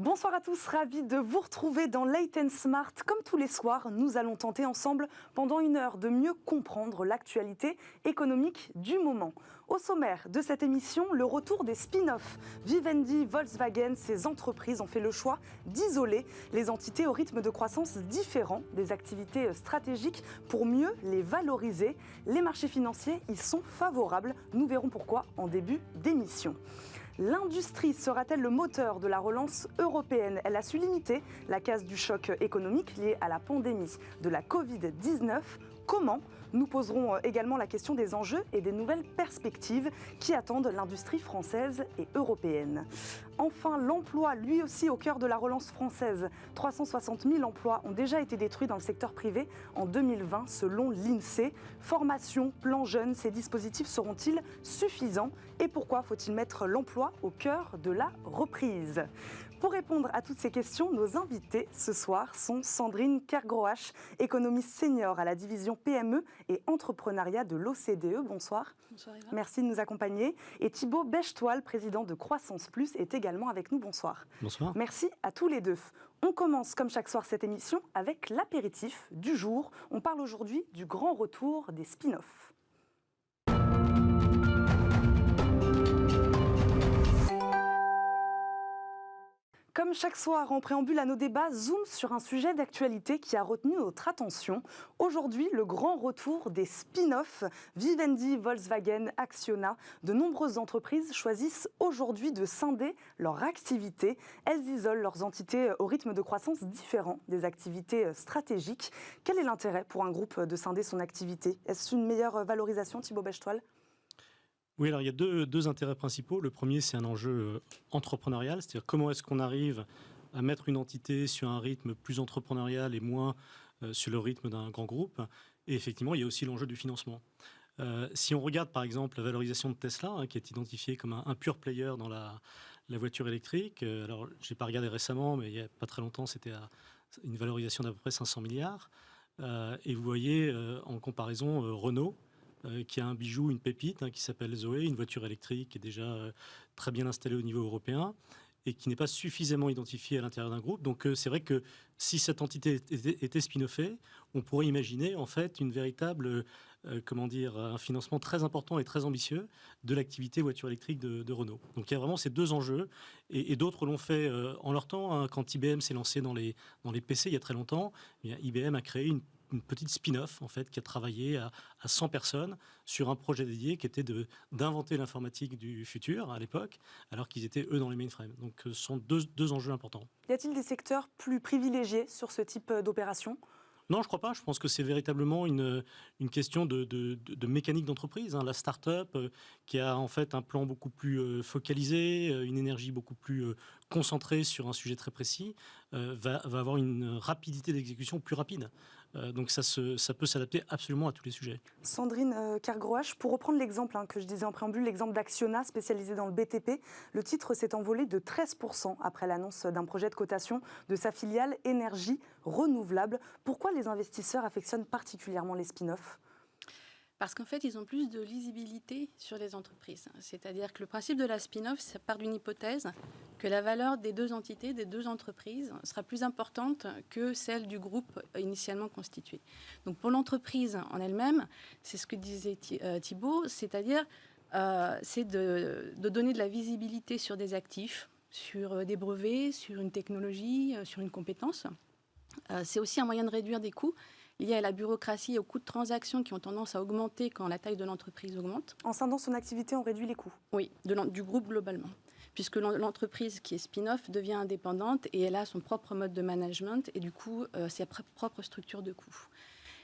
Bonsoir à tous, ravi de vous retrouver dans Late & Smart. Comme tous les soirs, nous allons tenter ensemble pendant une heure de mieux comprendre l'actualité économique du moment. Au sommaire de cette émission, le retour des spin-offs. Vivendi, Volkswagen, ces entreprises ont fait le choix d'isoler les entités au rythme de croissance différent des activités stratégiques pour mieux les valoriser. Les marchés financiers y sont favorables. Nous verrons pourquoi en début d'émission. L'industrie sera-t-elle le moteur de la relance européenne? Elle a su limiter la casse du choc économique lié à la pandémie de la Covid-19. Comment? Nous poserons également la question des enjeux et des nouvelles perspectives qui attendent l'industrie française et européenne. Enfin, l'emploi, lui aussi au cœur de la relance française. 360 000 emplois ont déjà été détruits dans le secteur privé en 2020 selon l'INSEE. Formation, plan jeune, ces dispositifs seront-ils suffisants? Et pourquoi faut-il mettre l'emploi au cœur de la reprise? Pour répondre à toutes ces questions, nos invités ce soir sont Sandrine Kergroach, économiste senior à la division PME et entrepreneuriat de l'OCDE. Bonsoir. Bonsoir Eva. Merci de nous accompagner. Et Thibaut Bechtoil, président de Croissance Plus, est également avec nous. Bonsoir. Bonsoir. Merci à tous les deux. On commence comme chaque soir cette émission avec l'apéritif du jour. On parle aujourd'hui du grand retour des spin-offs. Comme chaque soir, en préambule à nos débats, zoom sur un sujet d'actualité qui a retenu notre attention. Aujourd'hui, le grand retour des spin-offs. Vivendi, Volkswagen, Acciona. De nombreuses entreprises choisissent aujourd'hui de scinder leur activité. Elles isolent leurs entités au rythme de croissance différent des activités stratégiques. Quel est l'intérêt pour un groupe de scinder son activité? Est-ce une meilleure valorisation, Thibaut Bechtoil? Oui, alors il y a deux intérêts principaux. Le premier, c'est un enjeu entrepreneurial, c'est-à-dire comment est-ce qu'on arrive à mettre une entité sur un rythme plus entrepreneurial et moins sur le rythme d'un grand groupe. Et effectivement, il y a aussi l'enjeu du financement. Si on regarde par exemple la valorisation de Tesla, qui est identifiée comme un pure player dans la voiture électrique, alors je n'ai pas regardé récemment, mais il n'y a pas très longtemps, c'était à une valorisation d'à peu près 500 milliards. Et vous voyez, en comparaison, Renault, qui a un bijou, une pépite, qui s'appelle Zoé, une voiture électrique qui est déjà très bien installée au niveau européen et qui n'est pas suffisamment identifiée à l'intérieur d'un groupe. Donc c'est vrai que si cette entité était spin-offée, on pourrait imaginer en fait une véritable, un financement très important et très ambitieux de l'activité voiture électrique de Renault. Donc il y a vraiment ces deux enjeux et d'autres l'ont fait en leur temps. Quand IBM s'est lancé dans les PC il y a très longtemps, IBM a créé une petite spin-off en fait, qui a travaillé à 100 personnes sur un projet dédié qui était d'inventer l'informatique du futur à l'époque, alors qu'ils étaient eux dans les mainframes. Donc ce sont deux enjeux importants. Y a-t-il des secteurs plus privilégiés sur ce type d'opération ? Non, je ne crois pas. Je pense que c'est véritablement une question de mécanique d'entreprise. La start-up qui a en fait un plan beaucoup plus focalisé, une énergie beaucoup plus concentrée sur un sujet très précis, va avoir une rapidité d'exécution plus rapide. Donc ça peut s'adapter absolument à tous les sujets. Sandrine Kergroach, pour reprendre l'exemple que je disais en préambule, l'exemple d'Acciona spécialisé dans le BTP, le titre s'est envolé de 13% après l'annonce d'un projet de cotation de sa filiale énergie renouvelable. Pourquoi les investisseurs affectionnent particulièrement les spin-offs ? Parce qu'en fait, ils ont plus de lisibilité sur les entreprises. C'est-à-dire que le principe de la spin-off, ça part d'une hypothèse que la valeur des deux entités, des deux entreprises, sera plus importante que celle du groupe initialement constitué. Donc pour l'entreprise en elle-même, c'est ce que disait Thibaut, c'est-à-dire c'est de donner de la visibilité sur des actifs, sur des brevets, sur une technologie, sur une compétence. C'est aussi un moyen de réduire des coûts liés à la bureaucratie et aux coûts de transaction qui ont tendance à augmenter quand la taille de l'entreprise augmente. En scindant son activité, on réduit les coûts. Oui, du groupe globalement. Puisque l'entreprise qui est spin-off devient indépendante et elle a son propre mode de management et du coup, sa propre structure de coûts.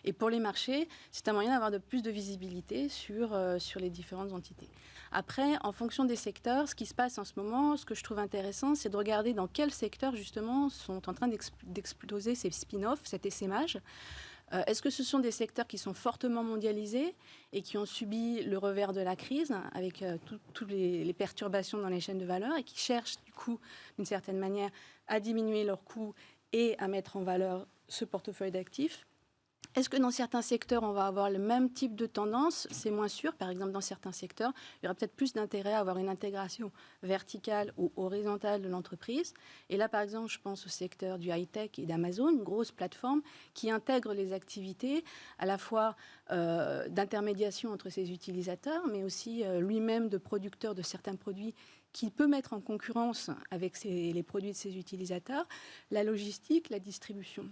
Et pour les marchés, c'est un moyen d'avoir plus de visibilité sur les différentes entités. Après, en fonction des secteurs, ce qui se passe en ce moment, ce que je trouve intéressant, c'est de regarder dans quels secteurs, justement, sont en train d'exploser ces spin-offs, cet essaimage. Est-ce que ce sont des secteurs qui sont fortement mondialisés et qui ont subi le revers de la crise, avec toutes les perturbations dans les chaînes de valeur et qui cherchent, du coup, d'une certaine manière, à diminuer leurs coûts et à mettre en valeur ce portefeuille d'actifs ? Est-ce que dans certains secteurs, on va avoir le même type de tendance? C'est moins sûr. Par exemple, dans certains secteurs, il y aura peut-être plus d'intérêt à avoir une intégration verticale ou horizontale de l'entreprise. Et là, par exemple, je pense au secteur du high-tech et d'Amazon, une grosse plateforme qui intègre les activités à la fois d'intermédiation entre ses utilisateurs, mais aussi lui-même de producteur de certains produits qu'il peut mettre en concurrence avec les produits de ses utilisateurs, la logistique, la distribution.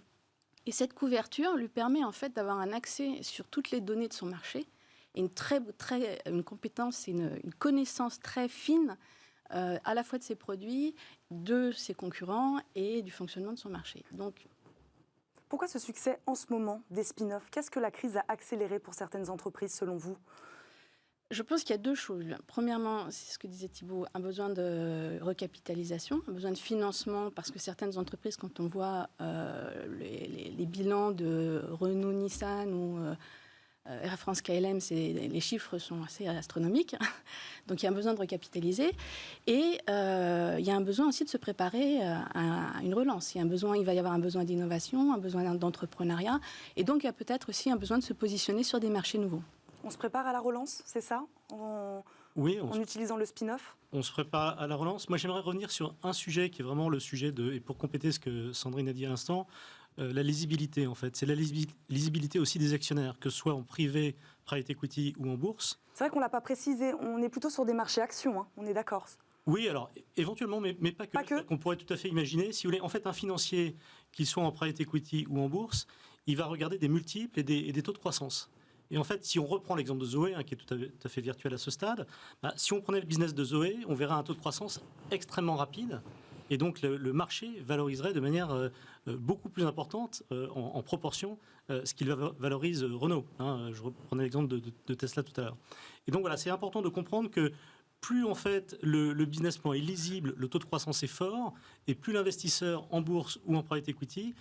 Et cette couverture lui permet en fait d'avoir un accès sur toutes les données de son marché et une compétence et une connaissance très fine à la fois de ses produits, de ses concurrents et du fonctionnement de son marché. Donc, pourquoi ce succès en ce moment des spin-offs? Qu'est-ce que la crise a accéléré pour certaines entreprises selon vous? je pense qu'il y a deux choses. Premièrement, c'est ce que disait Thibault, un besoin de recapitalisation, un besoin de financement, parce que certaines entreprises, quand on voit les bilans de Renault, Nissan ou Air France KLM, les chiffres sont assez astronomiques. Donc il y a un besoin de recapitaliser. Et il y a un besoin aussi de se préparer à une relance. Il va y avoir un besoin d'innovation, un besoin d'entrepreneuriat. Et donc il y a peut-être aussi un besoin de se positionner sur des marchés nouveaux. On se prépare à la relance, c'est ça? Oui, en utilisant le spin-off? On se prépare à la relance. Moi, j'aimerais revenir sur un sujet qui est vraiment le sujet et pour compléter ce que Sandrine a dit à l'instant, la lisibilité, en fait. C'est la lisibilité aussi des actionnaires, que ce soit en privé, private equity ou en bourse. C'est vrai qu'on ne l'a pas précisé, on est plutôt sur des marchés actions, hein. On est d'accord? Oui, alors éventuellement, mais pas que. Pas que. On pourrait tout à fait imaginer, si vous voulez, en fait, un financier, qu'il soit en private equity ou en bourse, il va regarder des multiples et des taux de croissance. Et en fait, si on reprend l'exemple de Zoé, qui est tout à fait virtuel à ce stade, si on prenait le business de Zoé, on verrait un taux de croissance extrêmement rapide. Et donc, le marché valoriserait de manière beaucoup plus importante en proportion ce qu'il valorise Renault. Je reprenais l'exemple de Tesla tout à l'heure. Et donc, voilà, c'est important de comprendre que plus en fait le business plan est lisible, le taux de croissance est fort, et plus l'investisseur en bourse ou en private equity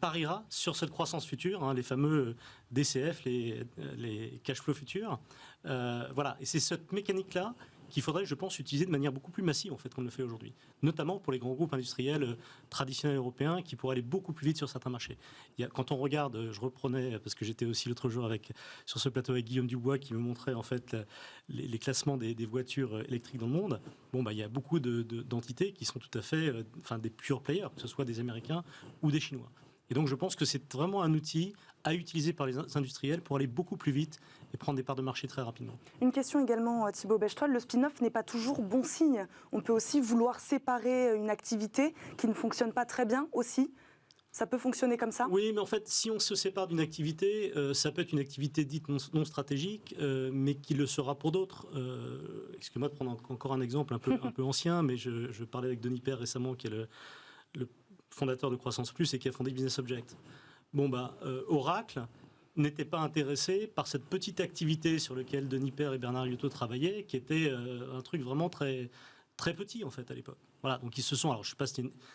pariera sur cette croissance future, les fameux DCF, les cash flow futurs. Voilà, et c'est cette mécanique-là qu'il faudrait, je pense, utiliser de manière beaucoup plus massive en fait qu'on le fait aujourd'hui, notamment pour les grands groupes industriels traditionnels européens qui pourraient aller beaucoup plus vite sur certains marchés. Quand on regarde, je reprenais parce que j'étais aussi l'autre jour sur ce plateau avec Guillaume Dubois qui me montrait en fait les classements des voitures électriques dans le monde. Bon, il y a beaucoup d'entités qui sont tout à fait, des pure players, que ce soit des Américains ou des Chinois. Et donc je pense que c'est vraiment un outil à utiliser par les industriels pour aller beaucoup plus vite et prendre des parts de marché très rapidement. Une question également, Thibault Bechtold, le spin-off n'est pas toujours bon signe. On peut aussi vouloir séparer une activité qui ne fonctionne pas très bien aussi. Ça peut fonctionner comme ça? Oui, mais en fait, si on se sépare d'une activité, ça peut être une activité dite non stratégique, mais qui le sera pour d'autres. Excusez-moi de prendre encore un exemple un peu ancien, mais je parlais avec Denis Père récemment, qui est le fondateur de Croissance Plus et qui a fondé Business Object. Oracle n'était pas intéressé par cette petite activité sur laquelle Denis Père et Bernard Liautaud travaillaient, qui était un truc vraiment très, très petit en fait à l'époque. Voilà, donc ils se sont, alors je ne sais pas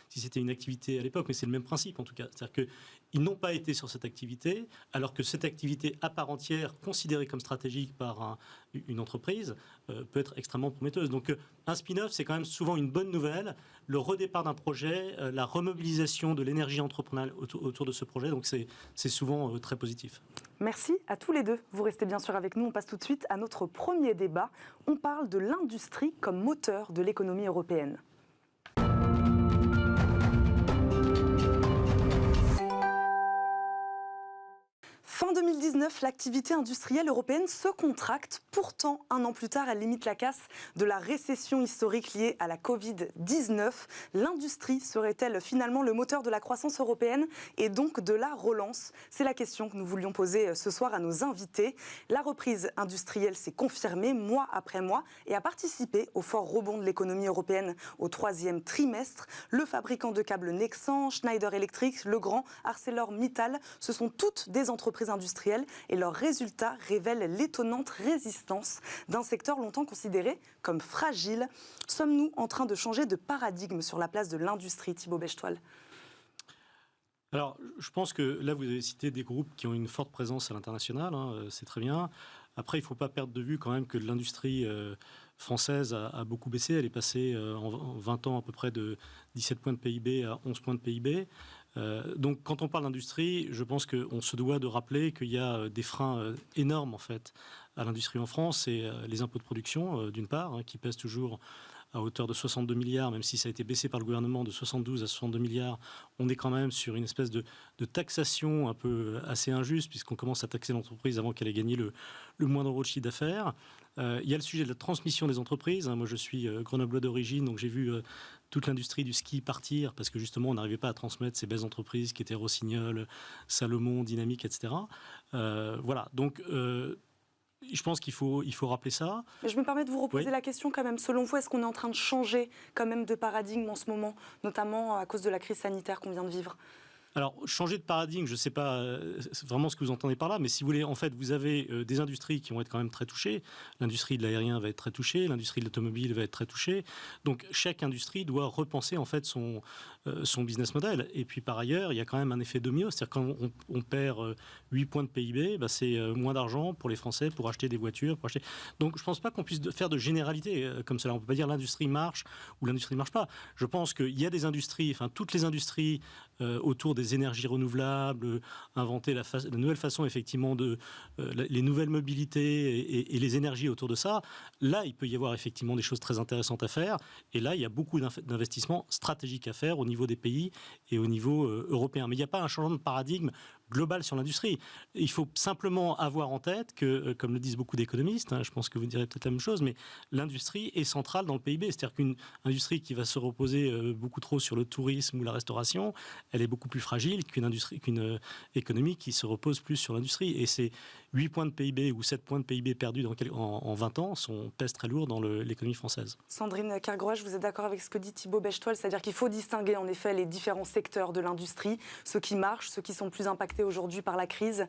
si c'était une activité à l'époque, mais c'est le même principe en tout cas. C'est-à-dire qu'ils n'ont pas été sur cette activité, alors que cette activité à part entière, considérée comme stratégique par une entreprise, peut être extrêmement prometteuse. Donc un spin-off, c'est quand même souvent une bonne nouvelle. Le redépart d'un projet, la remobilisation de l'énergie entrepreneuriale autour de ce projet, donc c'est souvent très positif. Merci à tous les deux. Vous restez bien sûr avec nous. On passe tout de suite à notre premier débat. On parle de l'industrie comme moteur de l'économie européenne. Fin 2019, l'activité industrielle européenne se contracte. Pourtant, un an plus tard, elle limite la casse de la récession historique liée à la Covid-19. L'industrie serait-elle finalement le moteur de la croissance européenne et donc de la relance? C'est la question que nous voulions poser ce soir à nos invités. La reprise industrielle s'est confirmée mois après mois et a participé au fort rebond de l'économie européenne au troisième trimestre. Le fabricant de câbles Nexans, Schneider Electric, Legrand, ArcelorMittal, ce sont toutes des entreprises industrielles et leurs résultats révèlent l'étonnante résistance d'un secteur longtemps considéré comme fragile. Sommes-nous en train de changer de paradigme sur la place de l'industrie, Thibault Bechtold? Alors, je pense que là, vous avez cité des groupes qui ont une forte présence à l'international, c'est très bien. Après, il ne faut pas perdre de vue quand même que l'industrie française a beaucoup baissé. Elle est passée en 20 ans à peu près de 17 points de PIB à 11 points de PIB. Donc quand on parle d'industrie, je pense qu'on se doit de rappeler qu'il y a des freins énormes en fait à l'industrie en France. C'est les impôts de production d'une part, qui pèsent toujours à hauteur de 62 milliards, même si ça a été baissé par le gouvernement de 72 à 62 milliards, on est quand même sur une espèce de taxation un peu assez injuste, puisqu'on commence à taxer l'entreprise avant qu'elle ait gagné le moindre euro de chiffre d'affaires. Il y a le sujet de la transmission des entreprises. Moi, je suis grenoblois d'origine, donc j'ai vu toute l'industrie du ski partir, parce que justement, on n'arrivait pas à transmettre ces belles entreprises qui étaient Rossignol, Salomon, Dynamique, etc. Voilà, donc... je pense qu'il faut rappeler ça. Je me permets de vous reposer la question quand même. Selon vous, est-ce qu'on est en train de changer quand même de paradigme en ce moment, notamment à cause de la crise sanitaire qu'on vient de vivre ? Alors, changer de paradigme, je ne sais pas vraiment ce que vous entendez par là, mais si vous voulez, en fait, vous avez des industries qui vont être quand même très touchées. L'industrie de l'aérien va être très touchée, l'industrie de l'automobile va être très touchée. Donc, chaque industrie doit repenser en fait son business model. Et puis, par ailleurs, il y a quand même un effet domino. C'est-à-dire quand on perd 8 points de PIB, c'est moins d'argent pour les Français pour acheter des voitures. Donc, je ne pense pas qu'on puisse faire de généralité comme cela. On ne peut pas dire l'industrie marche ou l'industrie ne marche pas. Je pense qu'il y a des industries, enfin toutes les industries autour des énergies renouvelables, inventer la nouvelle façon effectivement les nouvelles mobilités et les énergies autour de ça. Là, il peut y avoir effectivement des choses très intéressantes à faire. Et là, il y a beaucoup d'investissements stratégiques à faire au niveau des pays et au niveau européen. Mais il n'y a pas un changement de paradigme global sur l'industrie. Il faut simplement avoir en tête que, comme le disent beaucoup d'économistes, je pense que vous direz peut-être la même chose, mais l'industrie est centrale dans le PIB. C'est-à-dire qu'une industrie qui va se reposer beaucoup trop sur le tourisme ou la restauration, elle est beaucoup plus fragile qu'une économie qui se repose plus sur l'industrie. Et ces 8 points de PIB ou 7 points de PIB perdus en 20 ans pèsent très lourd dans l'économie française. Sandrine Kergrouach, vous êtes d'accord avec ce que dit Thibaut Bechtold, c'est-à-dire qu'il faut distinguer en effet les différents secteurs de l'industrie, ceux qui marchent, ceux qui sont plus impactés aujourd'hui par la crise.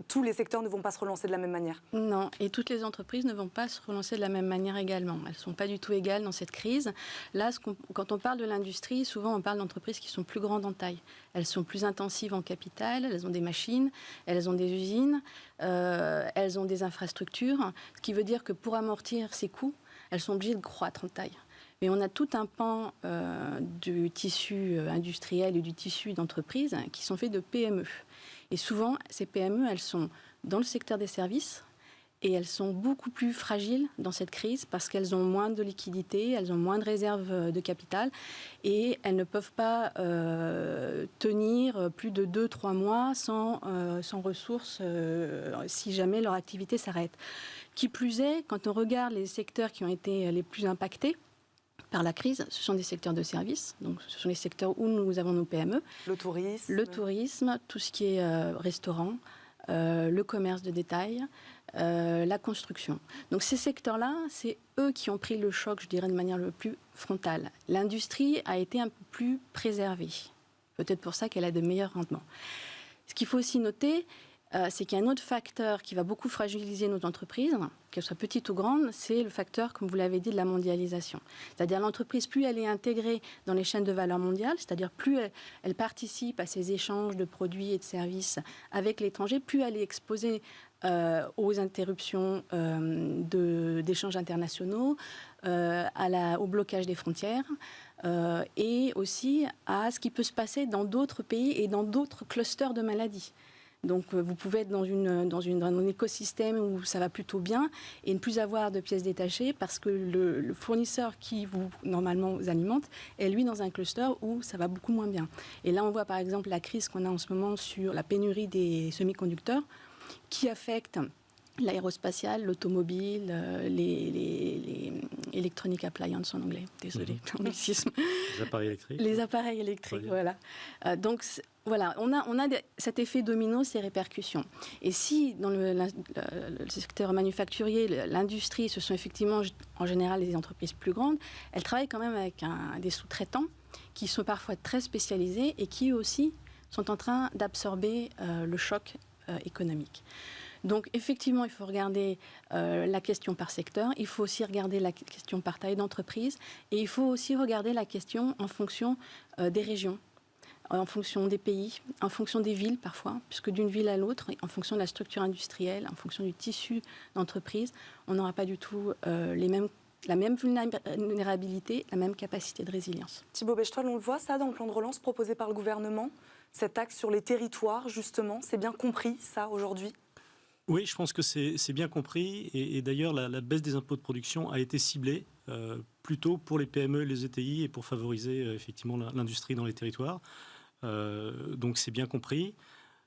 Tous les secteurs ne vont pas se relancer de la même manière. Non, et toutes les entreprises ne vont pas se relancer de la même manière également. Elles ne sont pas du tout égales dans cette crise. Là, quand on parle de l'industrie, souvent on parle d'entreprises qui sont plus grandes en taille. Elles sont plus intensives en capital, elles ont des machines, elles ont des usines, elles ont des infrastructures, ce qui veut dire que pour amortir ces coûts, elles sont obligées de croître en taille. Mais on a tout un pan du tissu industriel et du tissu d'entreprise qui sont faits de PME. Et souvent, ces PME, elles sont dans le secteur des services et elles sont beaucoup plus fragiles dans cette crise parce qu'elles ont moins de liquidités, elles ont moins de réserves de capital et elles ne peuvent pas tenir plus de 2-3 mois sans ressources si jamais leur activité s'arrête. Qui plus est, quand on regarde les secteurs qui ont été les plus impactés par la crise, ce sont des secteurs de services, donc ce sont les secteurs où nous avons nos PME. Le tourisme, tout ce qui est restaurant, le commerce de détail, la construction. Donc ces secteurs-là, c'est eux qui ont pris le choc, je dirais, de manière le plus frontale. L'industrie a été un peu plus préservée. Peut-être pour ça qu'elle a de meilleurs rendements. Ce qu'il faut aussi noter, c'est qu'il y a un autre facteur qui va beaucoup fragiliser nos entreprises, qu'elles soient petites ou grandes, c'est le facteur, comme vous l'avez dit, de la mondialisation. C'est-à-dire l'entreprise, plus elle est intégrée dans les chaînes de valeur mondiales, c'est-à-dire plus elle participe à ces échanges de produits et de services avec l'étranger, plus elle est exposée aux interruptions d'échanges internationaux, au blocage des frontières et aussi à ce qui peut se passer dans d'autres pays et dans d'autres clusters de maladies. Donc vous pouvez être dans un écosystème où ça va plutôt bien et ne plus avoir de pièces détachées parce que le fournisseur qui normalement vous alimente est lui dans un cluster où ça va beaucoup moins bien. Et là on voit par exemple la crise qu'on a en ce moment sur la pénurie des semi-conducteurs qui affecte l'aérospatiale, l'automobile, les electronic appliances en anglais, désolé, anglicisme. Les appareils électriques. Les appareils électriques, voilà. Donc voilà, on a cet effet domino, ces répercussions. Et si dans le secteur manufacturier, l'industrie, ce sont effectivement en général des entreprises plus grandes, elles travaillent quand même avec des sous-traitants qui sont parfois très spécialisés et qui aussi sont en train d'absorber le choc économique. Donc effectivement, il faut regarder la question par secteur, il faut aussi regarder la question par taille d'entreprise et il faut aussi regarder la question en fonction des régions, en fonction des pays, en fonction des villes parfois, puisque d'une ville à l'autre, en fonction de la structure industrielle, en fonction du tissu d'entreprise, on n'aura pas du tout les mêmes la même vulnérabilité, la même capacité de résilience. Thibaut Bechtold, on le voit ça dans le plan de relance proposé par le gouvernement, cet axe sur les territoires justement, c'est bien compris ça aujourd'hui? Oui, je pense que c'est bien compris et d'ailleurs la baisse des impôts de production a été ciblée plutôt pour les PME et les ETI et pour favoriser effectivement l'industrie dans les territoires. Donc c'est bien compris.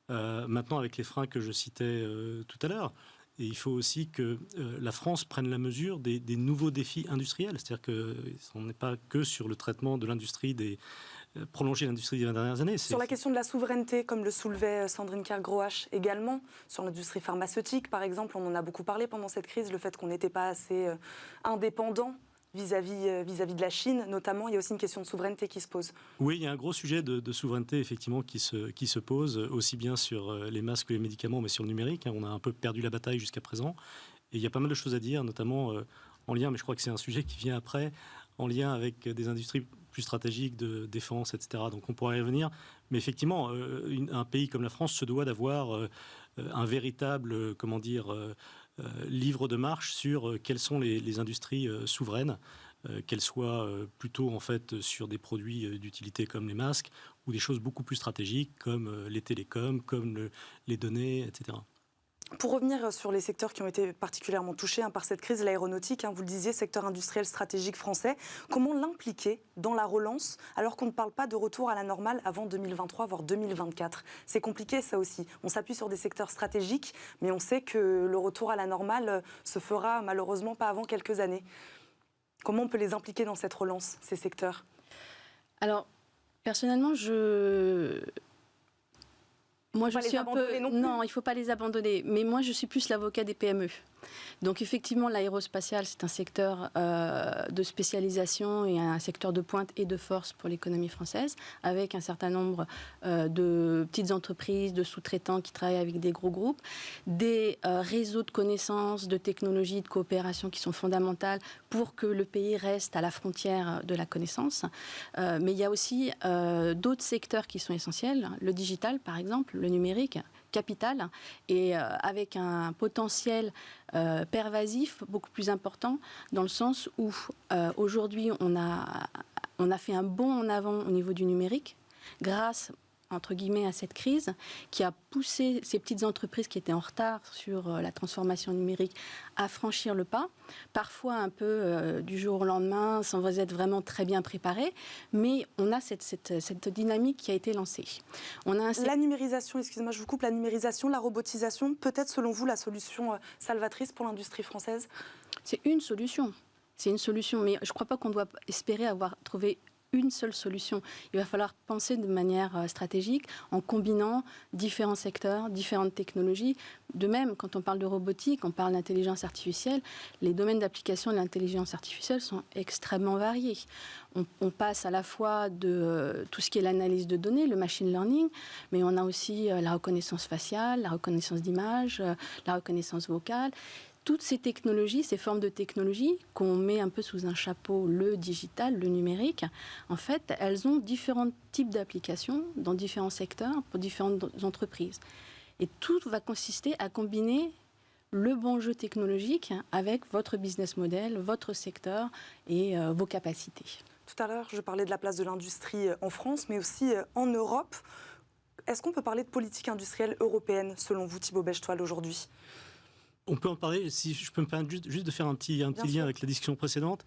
Maintenant, avec les freins que je citais tout à l'heure, et il faut aussi que la France prenne la mesure des nouveaux défis industriels. C'est-à-dire qu'on n'est pas que sur le traitement de l'industrie prolonger l'industrie des 20 dernières années. Sur la question de la souveraineté, comme le soulevait Sandrine Kerr-Groach également, sur l'industrie pharmaceutique par exemple, on en a beaucoup parlé pendant cette crise, le fait qu'on n'était pas assez indépendant vis-à-vis de la Chine, notamment, il y a aussi une question de souveraineté qui se pose. Oui, il y a un gros sujet de souveraineté, effectivement, qui se pose, aussi bien sur les masques que les médicaments, mais sur le numérique. On a un peu perdu la bataille jusqu'à présent. Et il y a pas mal de choses à dire, notamment en lien, mais je crois que c'est un sujet qui vient après, en lien avec des industries plus stratégiques de défense, etc. Donc on pourrait y revenir. Mais effectivement, un pays comme la France se doit d'avoir un véritable, livre de marche sur quelles sont les industries souveraines, qu'elles soient plutôt en fait sur des produits d'utilité comme les masques ou des choses beaucoup plus stratégiques comme les télécoms, comme les données, etc. Pour revenir sur les secteurs qui ont été particulièrement touchés par cette crise, l'aéronautique, vous le disiez, secteur industriel stratégique français, comment l'impliquer dans la relance alors qu'on ne parle pas de retour à la normale avant 2023, voire 2024 ? C'est compliqué ça aussi. On s'appuie sur des secteurs stratégiques, mais on sait que le retour à la normale se fera malheureusement pas avant quelques années. Comment on peut les impliquer dans cette relance, ces secteurs ? Alors, personnellement, moi, je suis un peu... Non, il ne faut pas les abandonner. Mais moi, je suis plus l'avocat des PME. Donc, effectivement, l'aérospatial, c'est un secteur de spécialisation et un secteur de pointe et de force pour l'économie française, avec un certain nombre de petites entreprises, de sous-traitants qui travaillent avec des gros groupes, des réseaux de connaissances, de technologies, de coopération qui sont fondamentales pour que le pays reste à la frontière de la connaissance. Mais il y a aussi d'autres secteurs qui sont essentiels. Le digital, par exemple, le numérique, capital, et avec un potentiel pervasif beaucoup plus important, dans le sens où aujourd'hui on a fait un bond en avant au niveau du numérique grâce entre guillemets à cette crise qui a poussé ces petites entreprises qui étaient en retard sur la transformation numérique à franchir le pas, parfois un peu du jour au lendemain sans être vraiment très bien préparés, mais on a cette dynamique qui a été lancée. La numérisation, excusez-moi je vous coupe, la numérisation, la robotisation, peut-être selon vous la solution salvatrice pour l'industrie française ? C'est une solution, mais je ne crois pas qu'on doit espérer avoir trouvé une seule solution. Il va falloir penser de manière stratégique en combinant différents secteurs, différentes technologies. De même, quand on parle de robotique, on parle d'intelligence artificielle, les domaines d'application de l'intelligence artificielle sont extrêmement variés. On passe à la fois de tout ce qui est l'analyse de données, le machine learning, mais on a aussi la reconnaissance faciale, la reconnaissance d'image, la reconnaissance vocale. Toutes ces technologies, ces formes de technologies qu'on met un peu sous un chapeau, le digital, le numérique, en fait, elles ont différents types d'applications dans différents secteurs pour différentes entreprises. Et tout va consister à combiner le bon jeu technologique avec votre business model, votre secteur et vos capacités. Tout à l'heure, je parlais de la place de l'industrie en France, mais aussi en Europe. Est-ce qu'on peut parler de politique industrielle européenne, selon vous, Thibaut Bechtold, aujourd'hui ? On peut en parler, si je peux me permettre juste de faire un petit lien avec la discussion précédente.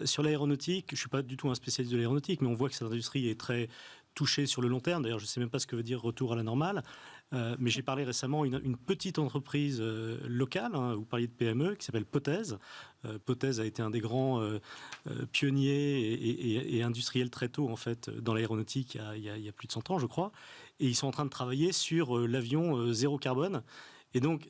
Sur l'aéronautique, je ne suis pas du tout un spécialiste de l'aéronautique, mais on voit que cette industrie est très touchée sur le long terme. D'ailleurs, je ne sais même pas ce que veut dire retour à la normale. Mais j'ai parlé récemment une petite entreprise locale, vous parliez de PME, qui s'appelle Pothèse. Pothèse a été un des grands pionniers et industriels très tôt, en fait, dans l'aéronautique il y a plus de 100 ans, je crois. Et ils sont en train de travailler sur l'avion zéro carbone. Et donc,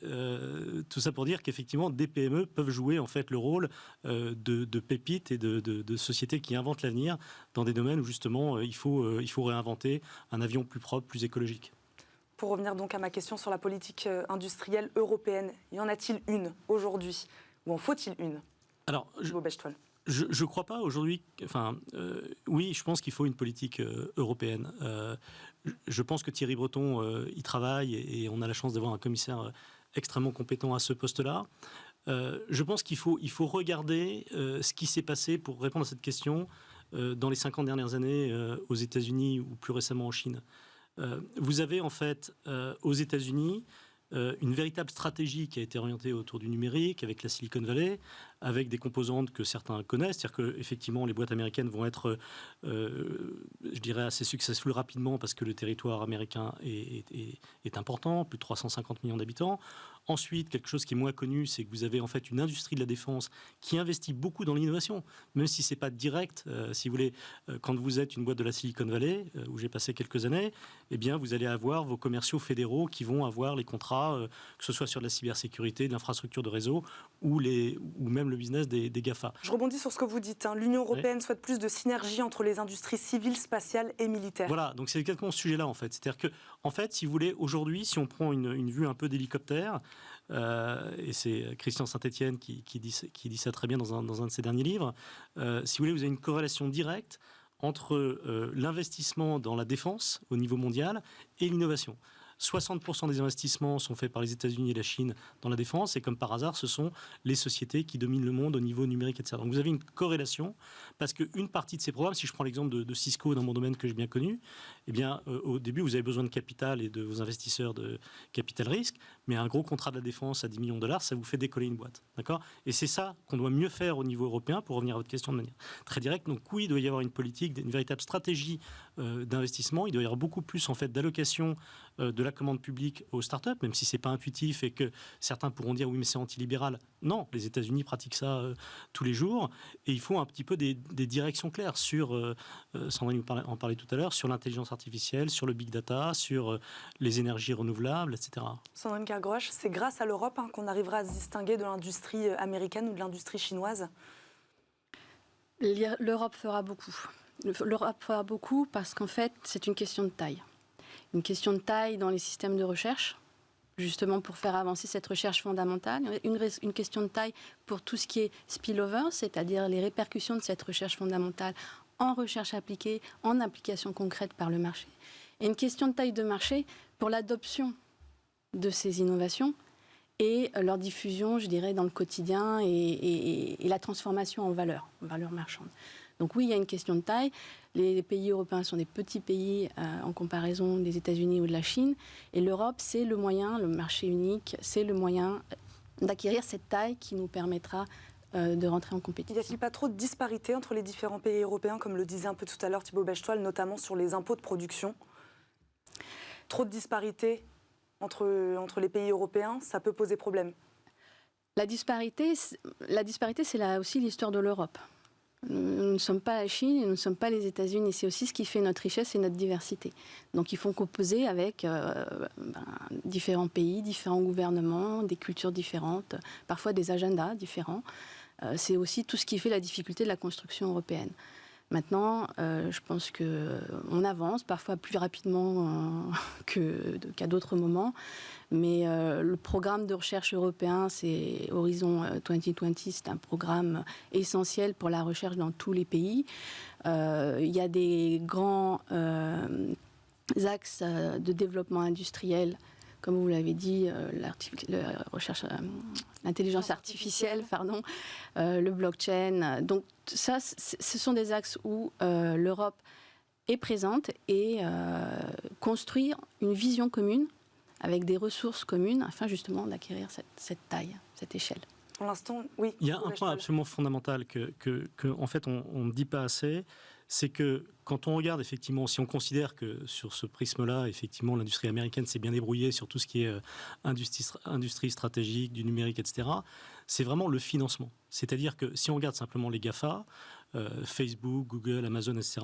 tout ça pour dire qu'effectivement, des PME peuvent jouer en fait le rôle de pépites et de sociétés qui inventent l'avenir dans des domaines où justement il faut réinventer un avion plus propre, plus écologique. Pour revenir donc à ma question sur la politique industrielle européenne, y en a-t-il une aujourd'hui ? Ou en faut-il une ? Alors, je ne crois pas aujourd'hui. Oui, je pense qu'il faut une politique européenne. Je pense que Thierry Breton y travaille et on a la chance d'avoir un commissaire extrêmement compétent à ce poste-là. Je pense qu'il faut regarder ce qui s'est passé pour répondre à cette question dans les 50 dernières années aux États-Unis ou plus récemment en Chine. Vous avez en fait aux États-Unis une véritable stratégie qui a été orientée autour du numérique avec la Silicon Valley, avec des composantes que certains connaissent, c'est-à-dire qu'effectivement les boîtes américaines vont être, je dirais, assez successful rapidement parce que le territoire américain est important, plus de 350 millions d'habitants. Ensuite, quelque chose qui est moins connu, c'est que vous avez en fait une industrie de la défense qui investit beaucoup dans l'innovation, même si c'est pas direct. Si vous voulez, quand vous êtes une boîte de la Silicon Valley, où j'ai passé quelques années, eh bien, vous allez avoir vos commerciaux fédéraux qui vont avoir les contrats, que ce soit sur de la cybersécurité, de l'infrastructure de réseau, ou même le business des GAFA. Je rebondis sur ce que vous dites. L'Union européenne souhaite plus de synergie entre les industries civiles, spatiales et militaires. Voilà, donc c'est exactement ce sujet-là en fait. C'est-à-dire que, en fait, si vous voulez, aujourd'hui, si on prend une vue un peu d'hélicoptère, et c'est Christian Saint-Étienne qui dit ça très bien dans un de ses derniers livres, si vous voulez, vous avez une corrélation directe entre l'investissement dans la défense au niveau mondial et l'innovation. 60% des investissements sont faits par les États-Unis et la Chine dans la défense, et comme par hasard, ce sont les sociétés qui dominent le monde au niveau numérique, etc. Donc vous avez une corrélation, parce qu'une partie de ces programmes, si je prends l'exemple de Cisco dans mon domaine que j'ai bien connu, eh bien, au début, vous avez besoin de capital et de vos investisseurs de capital risque, mais un gros contrat de la défense à 10 millions de dollars, ça vous fait décoller une boîte. D'accord ? Et c'est ça qu'on doit mieux faire au niveau européen, pour revenir à votre question de manière très directe. Donc oui, il doit y avoir une politique, une véritable stratégie d'investissement. Il doit y avoir beaucoup plus en fait, d'allocation de la commande publique aux startups, même si ce n'est pas intuitif et que certains pourront dire oui, mais c'est antilibéral. Non, les États-Unis pratiquent ça tous les jours, et il faut un petit peu des directions claires sur, Sandrine en parlait tout à l'heure, sur l'intelligence artificielle, sur le big data, sur les énergies renouvelables, etc. Sandrine Kergrouach, c'est grâce à l'Europe qu'on arrivera à se distinguer de l'industrie américaine ou de l'industrie chinoise ? L'Europe fera beaucoup. L'Europe fera beaucoup parce qu'en fait, c'est une question de taille. Une question de taille dans les systèmes de recherche, justement pour faire avancer cette recherche fondamentale. Une question de taille pour tout ce qui est spillover, c'est-à-dire les répercussions de cette recherche fondamentale en recherche appliquée, en application concrète par le marché. Et une question de taille de marché pour l'adoption de ces innovations et leur diffusion, je dirais, dans le quotidien et la transformation en valeur marchande. Donc oui, il y a une question de taille. Les pays européens sont des petits pays en comparaison des États-Unis ou de la Chine. Et l'Europe, c'est le moyen, le marché unique, c'est le moyen d'acquérir cette taille qui nous permettra de rentrer en compétition. Y a-t-il pas trop de disparités entre les différents pays européens, comme le disait un peu tout à l'heure Thibaut Bechtold, notamment sur les impôts de production ? Trop de disparités entre les pays européens, ça peut poser problème. La disparité, c'est là aussi l'histoire de l'Europe. Nous ne sommes pas la Chine et nous ne sommes pas les États-Unis. C'est aussi ce qui fait notre richesse et notre diversité. Donc il faut composer avec différents pays, différents gouvernements, des cultures différentes, parfois des agendas différents. C'est aussi tout ce qui fait la difficulté de la construction européenne. Maintenant, je pense qu'on avance, parfois plus rapidement qu'à d'autres moments. Mais le programme de recherche européen, c'est Horizon 2020, c'est un programme essentiel pour la recherche dans tous les pays. Il y a des grands axes de développement industriel, comme vous l'avez dit, l'intelligence artificielle, le blockchain. Donc ça, ce sont des axes où l'Europe est présente et construire une vision commune avec des ressources communes, afin justement d'acquérir cette taille, cette échelle. Pour l'instant, oui. Il y a un point absolument fondamental que en fait, on ne dit pas assez, c'est que quand on regarde effectivement, si on considère que sur ce prisme-là, effectivement, l'industrie américaine s'est bien débrouillée sur tout ce qui est industrie stratégique, du numérique, etc., c'est vraiment le financement. C'est-à-dire que si on regarde simplement les GAFA, Facebook, Google, Amazon, etc.,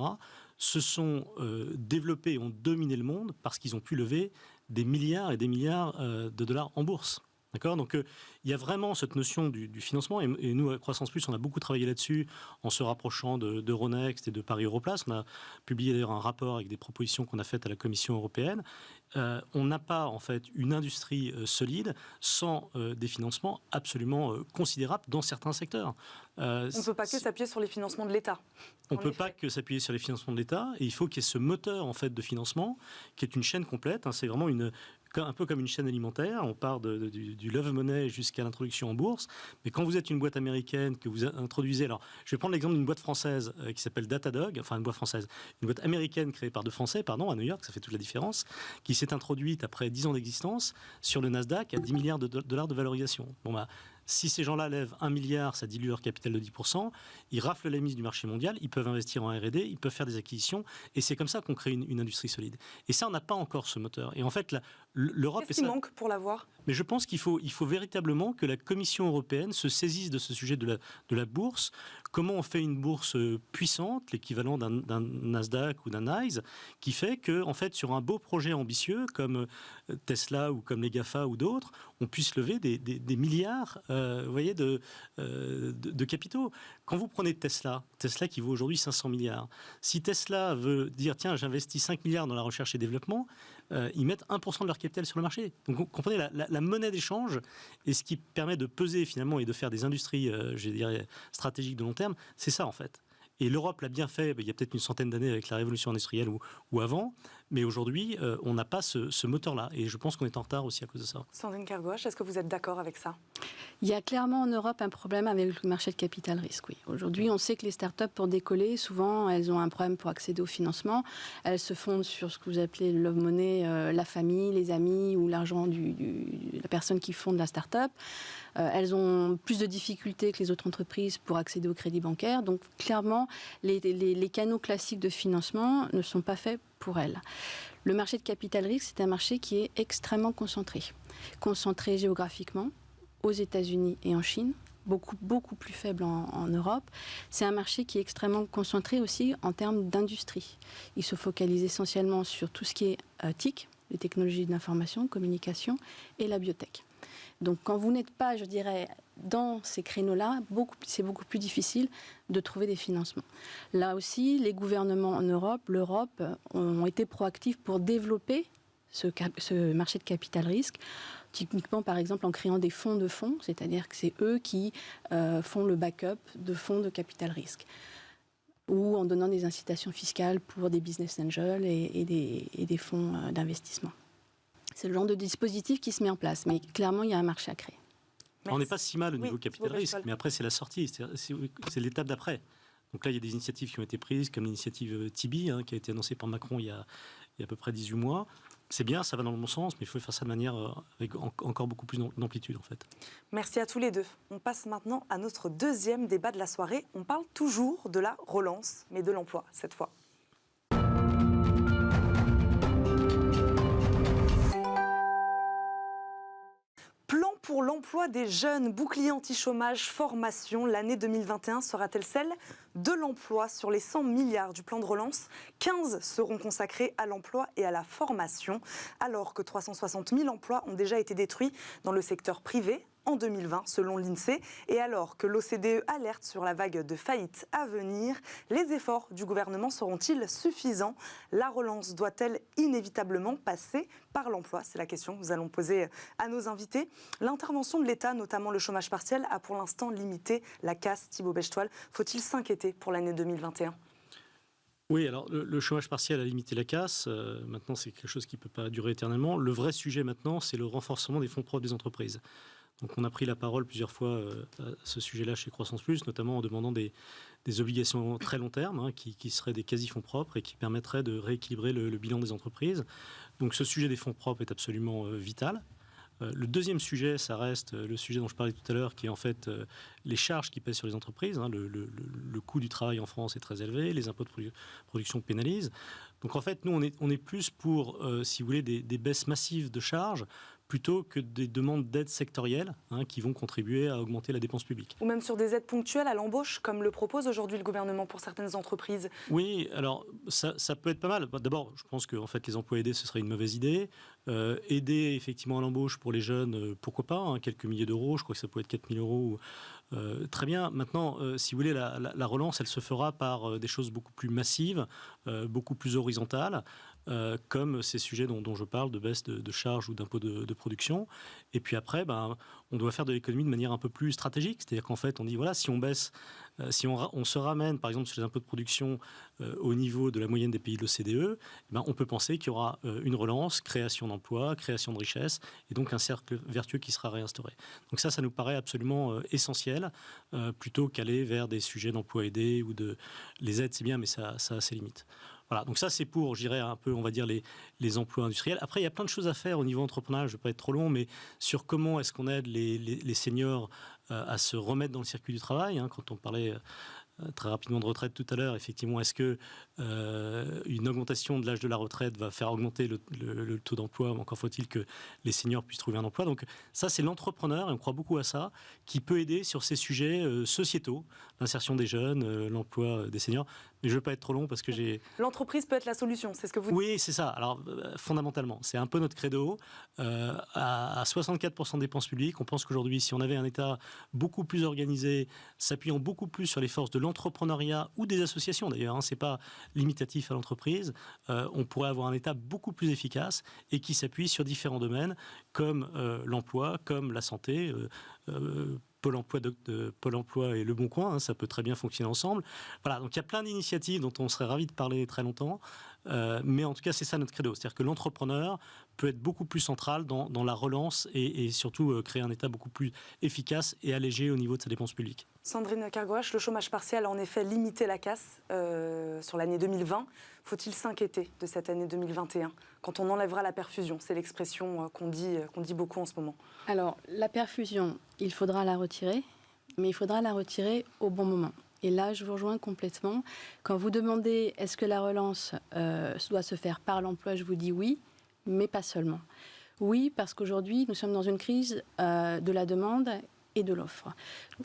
se sont développés, ont dominé le monde parce qu'ils ont pu lever des milliards et des milliards de dollars en bourse. D'accord ? Donc, il y a vraiment cette notion du financement. Et nous, à Croissance Plus, on a beaucoup travaillé là-dessus en se rapprochant d'Euronext et de Paris Europlace. On a publié d'ailleurs un rapport avec des propositions qu'on a faites à la Commission européenne. On n'a pas, en fait, une industrie solide sans des financements absolument considérables dans certains secteurs. On ne peut pas que s'appuyer sur les financements de l'État. On ne peut pas que s'appuyer sur les financements de l'État. Et il faut qu'il y ait ce moteur, en fait, de financement qui est une chaîne complète. C'est vraiment un peu comme une chaîne alimentaire. On part du love money jusqu'à l'introduction en bourse. Mais quand vous êtes une boîte américaine que vous introduisez, alors je vais prendre l'exemple d'une boîte française qui s'appelle Datadog, enfin une boîte américaine créée par 2 Français, à New York, ça fait toute la différence, qui s'est introduite après 10 ans d'existence sur le Nasdaq à 10 milliards de dollars de valorisation. Si ces gens-là lèvent 1 milliard, ça dilue leur capital de 10%, ils raflent la mise du marché mondial, ils peuvent investir en R&D, ils peuvent faire des acquisitions, et c'est comme ça qu'on crée une industrie solide. Et ça, on n'a pas encore ce moteur. Et en fait, l'Europe... Qu'est-ce qui manque pour l'avoir ? Mais je pense qu'il faut véritablement que la Commission européenne se saisisse de ce sujet de la bourse. Comment on fait une bourse puissante, l'équivalent d'un Nasdaq ou d'un NYSE, qui fait que, en fait, sur un beau projet ambitieux comme Tesla ou comme les GAFA ou d'autres, on puisse lever des milliards, de capitaux. Quand vous prenez Tesla qui vaut aujourd'hui 500 milliards, si Tesla veut dire tiens, j'investis 5 milliards dans la recherche et développement, ils mettent 1% de leur capital sur le marché. Donc vous comprenez, la monnaie d'échange et ce qui permet de peser finalement et de faire des industries, je dirais, stratégiques de long terme, c'est ça en fait. Et l'Europe l'a bien fait, il y a peut-être une centaine d'années avec la révolution industrielle ou avant, mais aujourd'hui, on n'a pas ce moteur-là. Et je pense qu'on est en retard aussi à cause de ça. Sandrine Kergouache, est-ce que vous êtes d'accord avec ça ? Il y a clairement en Europe un problème avec le marché de capital risque, oui. Aujourd'hui, on sait que les startups, pour décoller, souvent, elles ont un problème pour accéder au financement. Elles se fondent sur ce que vous appelez le love money, la famille, les amis ou l'argent de la personne qui fonde la startup. Elles ont plus de difficultés que les autres entreprises pour accéder au crédit bancaire. Donc, clairement, les canaux classiques de financement ne sont pas faits pour elles. Le marché de capital risque, c'est un marché qui est extrêmement concentré. Concentré géographiquement, aux États-Unis et en Chine, beaucoup plus faible en Europe. C'est un marché qui est extrêmement concentré aussi en termes d'industrie. Il se focalise essentiellement sur tout ce qui est TIC, les technologies d'information, communication, et la biotech. Donc quand vous n'êtes pas, je dirais, dans ces créneaux-là, c'est beaucoup plus difficile de trouver des financements. Là aussi, les gouvernements en Europe, l'Europe, ont été proactifs pour développer ce marché de capital risque. Typiquement, par exemple, en créant des fonds de fonds, c'est-à-dire que c'est eux qui font le backup de fonds de capital risque, ou en donnant des incitations fiscales pour des business angels et des fonds d'investissement. C'est le genre de dispositif qui se met en place, mais clairement, il y a un marché à créer. On n'est pas si mal au niveau capital risque, mais après, c'est la sortie, c'est l'étape d'après. Donc là, il y a des initiatives qui ont été prises, comme l'initiative Tibi, qui a été annoncée par Macron il y a à peu près 18 mois. C'est bien, ça va dans le bon sens, mais il faut faire ça de manière avec encore beaucoup plus d'amplitude, en fait. Merci à tous les deux. On passe maintenant à notre deuxième débat de la soirée. On parle toujours de la relance, mais de l'emploi, cette fois. Plan pour l'emploi des jeunes, bouclier anti-chômage, formation. L'année 2021 sera-t-elle celle de l'emploi? Sur les 100 milliards du plan de relance, 15 seront consacrés à l'emploi et à la formation, alors que 360 000 emplois ont déjà été détruits dans le secteur privé en 2020, selon l'INSEE. Et alors que l'OCDE alerte sur la vague de faillites à venir, les efforts du gouvernement seront-ils suffisants? La relance doit-elle inévitablement passer par l'emploi? C'est la question que nous allons poser à nos invités. L'intervention de l'État, notamment le chômage partiel, a pour l'instant limité la casse. Thibaut Bechtoil, faut-il s'inquiéter pour l'année 2021 ? Oui, alors le chômage partiel a limité la casse. Maintenant, c'est quelque chose qui ne peut pas durer éternellement. Le vrai sujet maintenant, c'est le renforcement des fonds propres des entreprises. Donc on a pris la parole plusieurs fois à ce sujet-là chez Croissance Plus, notamment en demandant des obligations très long terme, qui seraient des quasi-fonds propres et qui permettraient de rééquilibrer le bilan des entreprises. Donc ce sujet des fonds propres est absolument vital. Le deuxième sujet, ça reste le sujet dont je parlais tout à l'heure, qui est en fait les charges qui pèsent sur les entreprises. Le coût du travail en France est très élevé, les impôts de production pénalisent. Donc en fait, nous, on est plus pour, si vous voulez, des baisses massives de charges, plutôt que des demandes d'aide sectorielles qui vont contribuer à augmenter la dépense publique. Ou même sur des aides ponctuelles à l'embauche, comme le propose aujourd'hui le gouvernement pour certaines entreprises. Oui, alors ça peut être pas mal. D'abord, je pense que en fait, les emplois aidés, ce serait une mauvaise idée. Aider effectivement à l'embauche pour les jeunes, pourquoi pas, quelques milliers d'euros, je crois que ça peut être 4 000 euros. Très bien. Maintenant, si vous voulez, la relance, elle se fera par des choses beaucoup plus massives, beaucoup plus horizontales. comme ces sujets dont je parle, de baisse de charges ou d'impôts de production. Et puis après, on doit faire de l'économie de manière un peu plus stratégique. C'est-à-dire qu'en fait, on dit, voilà, si on baisse, si on se ramène, par exemple, sur les impôts de production au niveau de la moyenne des pays de l'OCDE, on peut penser qu'il y aura une relance, création d'emplois, création de richesses, et donc un cercle vertueux qui sera réinstauré. Donc ça nous paraît absolument essentiel, plutôt qu'aller vers des sujets d'emploi aidé ou de... Les aides, c'est bien, mais ça a ses limites. Voilà, donc ça c'est pour, je dirais, un peu, on va dire, les emplois industriels. Après, il y a plein de choses à faire au niveau entrepreneurial, je ne vais pas être trop long, mais sur comment est-ce qu'on aide les seniors à se remettre dans le circuit du travail. Quand on parlait très rapidement de retraite tout à l'heure, effectivement, est-ce que une augmentation de l'âge de la retraite va faire augmenter le taux d'emploi? Encore faut-il que les seniors puissent trouver un emploi. Donc ça, c'est l'entrepreneur, et on croit beaucoup à ça, qui peut aider sur ces sujets sociétaux, l'insertion des jeunes, l'emploi des seniors. Mais je ne veux pas être trop long parce que j'ai... L'entreprise peut être la solution, c'est ce que vous dites. Oui, c'est ça. Alors, fondamentalement, c'est un peu notre credo. À 64% de dépenses publiques, on pense qu'aujourd'hui, si on avait un État beaucoup plus organisé, s'appuyant beaucoup plus sur les forces de l'entrepreneuriat ou des associations d'ailleurs, ce n'est pas limitatif à l'entreprise, on pourrait avoir un État beaucoup plus efficace et qui s'appuie sur différents domaines comme l'emploi, comme la santé, Pôle emploi et Le Bon Coin, ça peut très bien fonctionner ensemble. Voilà, donc il y a plein d'initiatives dont on serait ravi de parler très longtemps, mais en tout cas c'est ça notre credo, c'est-à-dire que l'entrepreneur peut être beaucoup plus central dans la relance et surtout créer un État beaucoup plus efficace et allégé au niveau de sa dépense publique. Sandrine Kergouache, le chômage partiel a en effet limité la casse sur l'année 2020. Faut-il s'inquiéter de cette année 2021 quand on enlèvera la perfusion? C'est l'expression qu'on dit beaucoup en ce moment. Alors, la perfusion, il faudra la retirer, mais il faudra la retirer au bon moment. Et là, je vous rejoins complètement. Quand vous demandez est-ce que la relance doit se faire par l'emploi, je vous dis oui, mais pas seulement. Oui, parce qu'aujourd'hui, nous sommes dans une crise de la demande et de l'offre.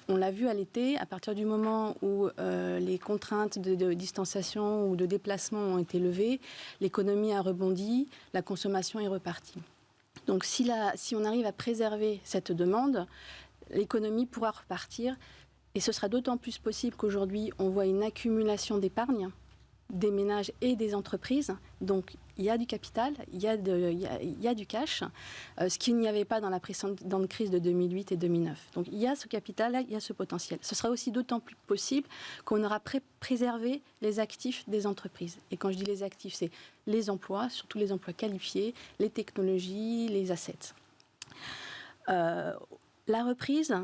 On l'a vu à l'été, à partir du moment où les contraintes de distanciation ou de déplacement ont été levées, l'économie a rebondi, la consommation est repartie. Donc si on arrive à préserver cette demande, l'économie pourra repartir. Et ce sera d'autant plus possible qu'aujourd'hui, on voit une accumulation d'épargne des ménages et des entreprises. Donc, il y a du capital, il y a du cash, ce qu'il n'y avait pas dans la précédente crise de 2008 et 2009. Donc, il y a ce capital-là, il y a ce potentiel. Ce sera aussi d'autant plus possible qu'on aura préservé les actifs des entreprises. Et quand je dis les actifs, c'est les emplois, surtout les emplois qualifiés, les technologies, les assets. La reprise,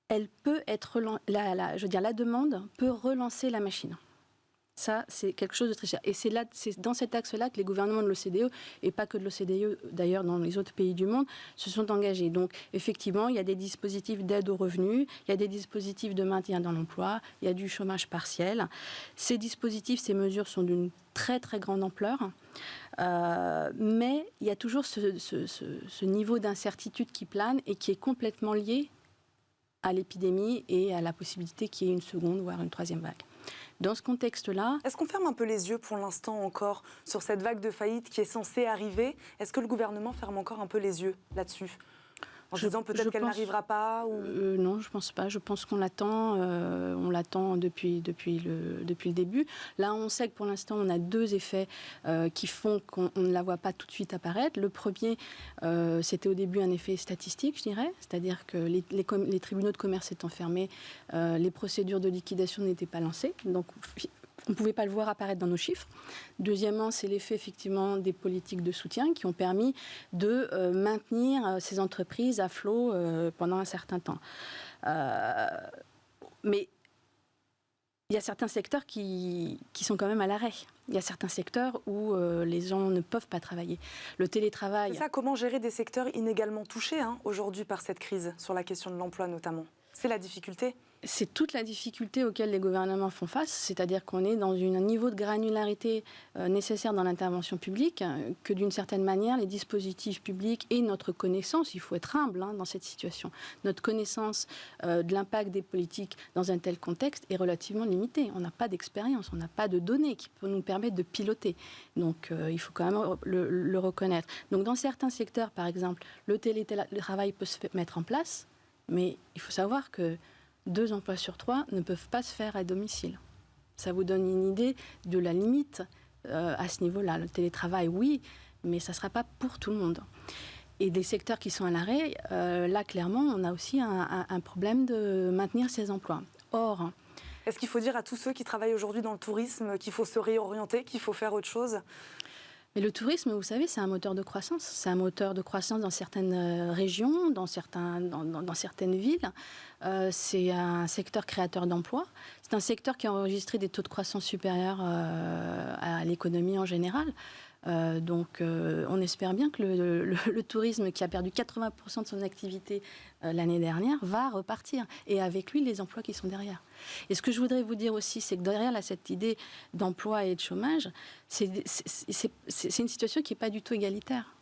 elle peut être... la demande peut relancer la machine. Ça, c'est quelque chose de très cher. Et c'est dans cet axe-là que les gouvernements de l'OCDE, et pas que de l'OCDE, d'ailleurs dans les autres pays du monde, se sont engagés. Donc, effectivement, il y a des dispositifs d'aide aux revenus, il y a des dispositifs de maintien dans l'emploi, il y a du chômage partiel. Ces dispositifs, ces mesures sont d'une très, très grande ampleur. Mais il y a toujours ce niveau d'incertitude qui plane et qui est complètement lié à l'épidémie et à la possibilité qu'il y ait une seconde, voire une troisième vague. Dans ce contexte-là... Est-ce qu'on ferme un peu les yeux pour l'instant encore sur cette vague de faillite qui est censée arriver? Est-ce que le gouvernement ferme encore un peu les yeux là-dessus? En disant peut-être qu'elle n'arrivera pas ou... Non, je ne pense pas. Je pense qu'on l'attend. On l'attend depuis le début. Là, on sait que pour l'instant, on a deux effets qui font qu'on ne la voit pas tout de suite apparaître. Le premier, c'était au début un effet statistique, je dirais. C'est-à-dire que les tribunaux de commerce étant fermés, les procédures de liquidation n'étaient pas lancées. Donc, on ne pouvait pas le voir apparaître dans nos chiffres. Deuxièmement, c'est l'effet effectivement des politiques de soutien qui ont permis de maintenir ces entreprises à flot pendant un certain temps. Mais il y a certains secteurs qui sont quand même à l'arrêt. Il y a certains secteurs où les gens ne peuvent pas travailler. Le télétravail... C'est ça, comment gérer des secteurs inégalement touchés aujourd'hui par cette crise, sur la question de l'emploi notamment? C'est la difficulté? C'est toute la difficulté auquel les gouvernements font face, c'est-à-dire qu'on est dans un niveau de granularité nécessaire dans l'intervention publique, que d'une certaine manière, les dispositifs publics et notre connaissance, il faut être humble dans cette situation, notre connaissance de l'impact des politiques dans un tel contexte est relativement limitée. On n'a pas d'expérience, on n'a pas de données qui peuvent nous permettre de piloter. Donc il faut quand même le reconnaître. Donc dans certains secteurs, par exemple, le télétravail peut se mettre en place, mais il faut savoir que 2 emplois sur 3 ne peuvent pas se faire à domicile. Ça vous donne une idée de la limite à ce niveau-là. Le télétravail, oui, mais ça ne sera pas pour tout le monde. Et des secteurs qui sont à l'arrêt, là, clairement, on a aussi un problème de maintenir ces emplois. Or, est-ce qu'il faut dire à tous ceux qui travaillent aujourd'hui dans le tourisme qu'il faut se réorienter, qu'il faut faire autre chose ? Mais le tourisme, vous savez, c'est un moteur de croissance. C'est un moteur de croissance dans certaines régions, dans certaines villes. C'est un secteur créateur d'emplois. C'est un secteur qui a enregistré des taux de croissance supérieurs à l'économie en général. Donc, on espère bien que le tourisme, qui a perdu 80% de son activité l'année dernière, va repartir. Et avec lui, les emplois qui sont derrière. Et ce que je voudrais vous dire aussi, c'est que derrière cette idée d'emploi et de chômage, c'est une situation qui n'est pas du tout égalitaire.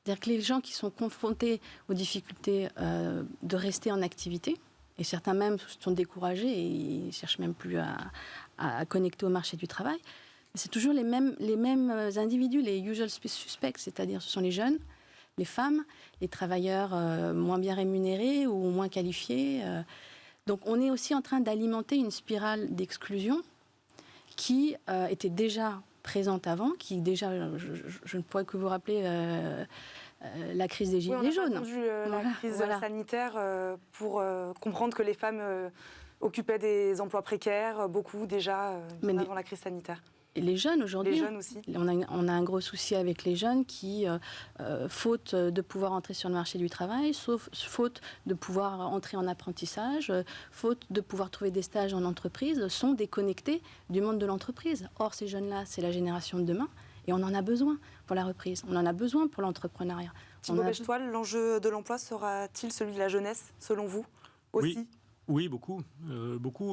C'est-à-dire que les gens qui sont confrontés aux difficultés de rester en activité, et certains même sont découragés et ils ne cherchent même plus à connecter au marché du travail, c'est toujours les mêmes individus, les usual suspects, c'est-à-dire ce sont les jeunes, les femmes, les travailleurs moins bien rémunérés ou moins qualifiés. Donc on est aussi en train d'alimenter une spirale d'exclusion qui était déjà présente avant, qui déjà, je ne pourrais que vous rappeler la crise des Gilets jaunes. On a entendu la crise sanitaire pour comprendre que les femmes occupaient des emplois précaires, beaucoup déjà avant la crise sanitaire. Et les jeunes aujourd'hui, les jeunes aussi. On a un gros souci avec les jeunes qui, faute de pouvoir entrer sur le marché du travail, faute de pouvoir entrer en apprentissage, faute de pouvoir trouver des stages en entreprise, sont déconnectés du monde de l'entreprise. Or, ces jeunes-là, c'est la génération de demain et on en a besoin pour la reprise, on en a besoin pour l'entrepreneuriat. Thibaut Bechtoil, l'enjeu de l'emploi sera-t-il celui de la jeunesse, selon vous aussi ? Oui, beaucoup.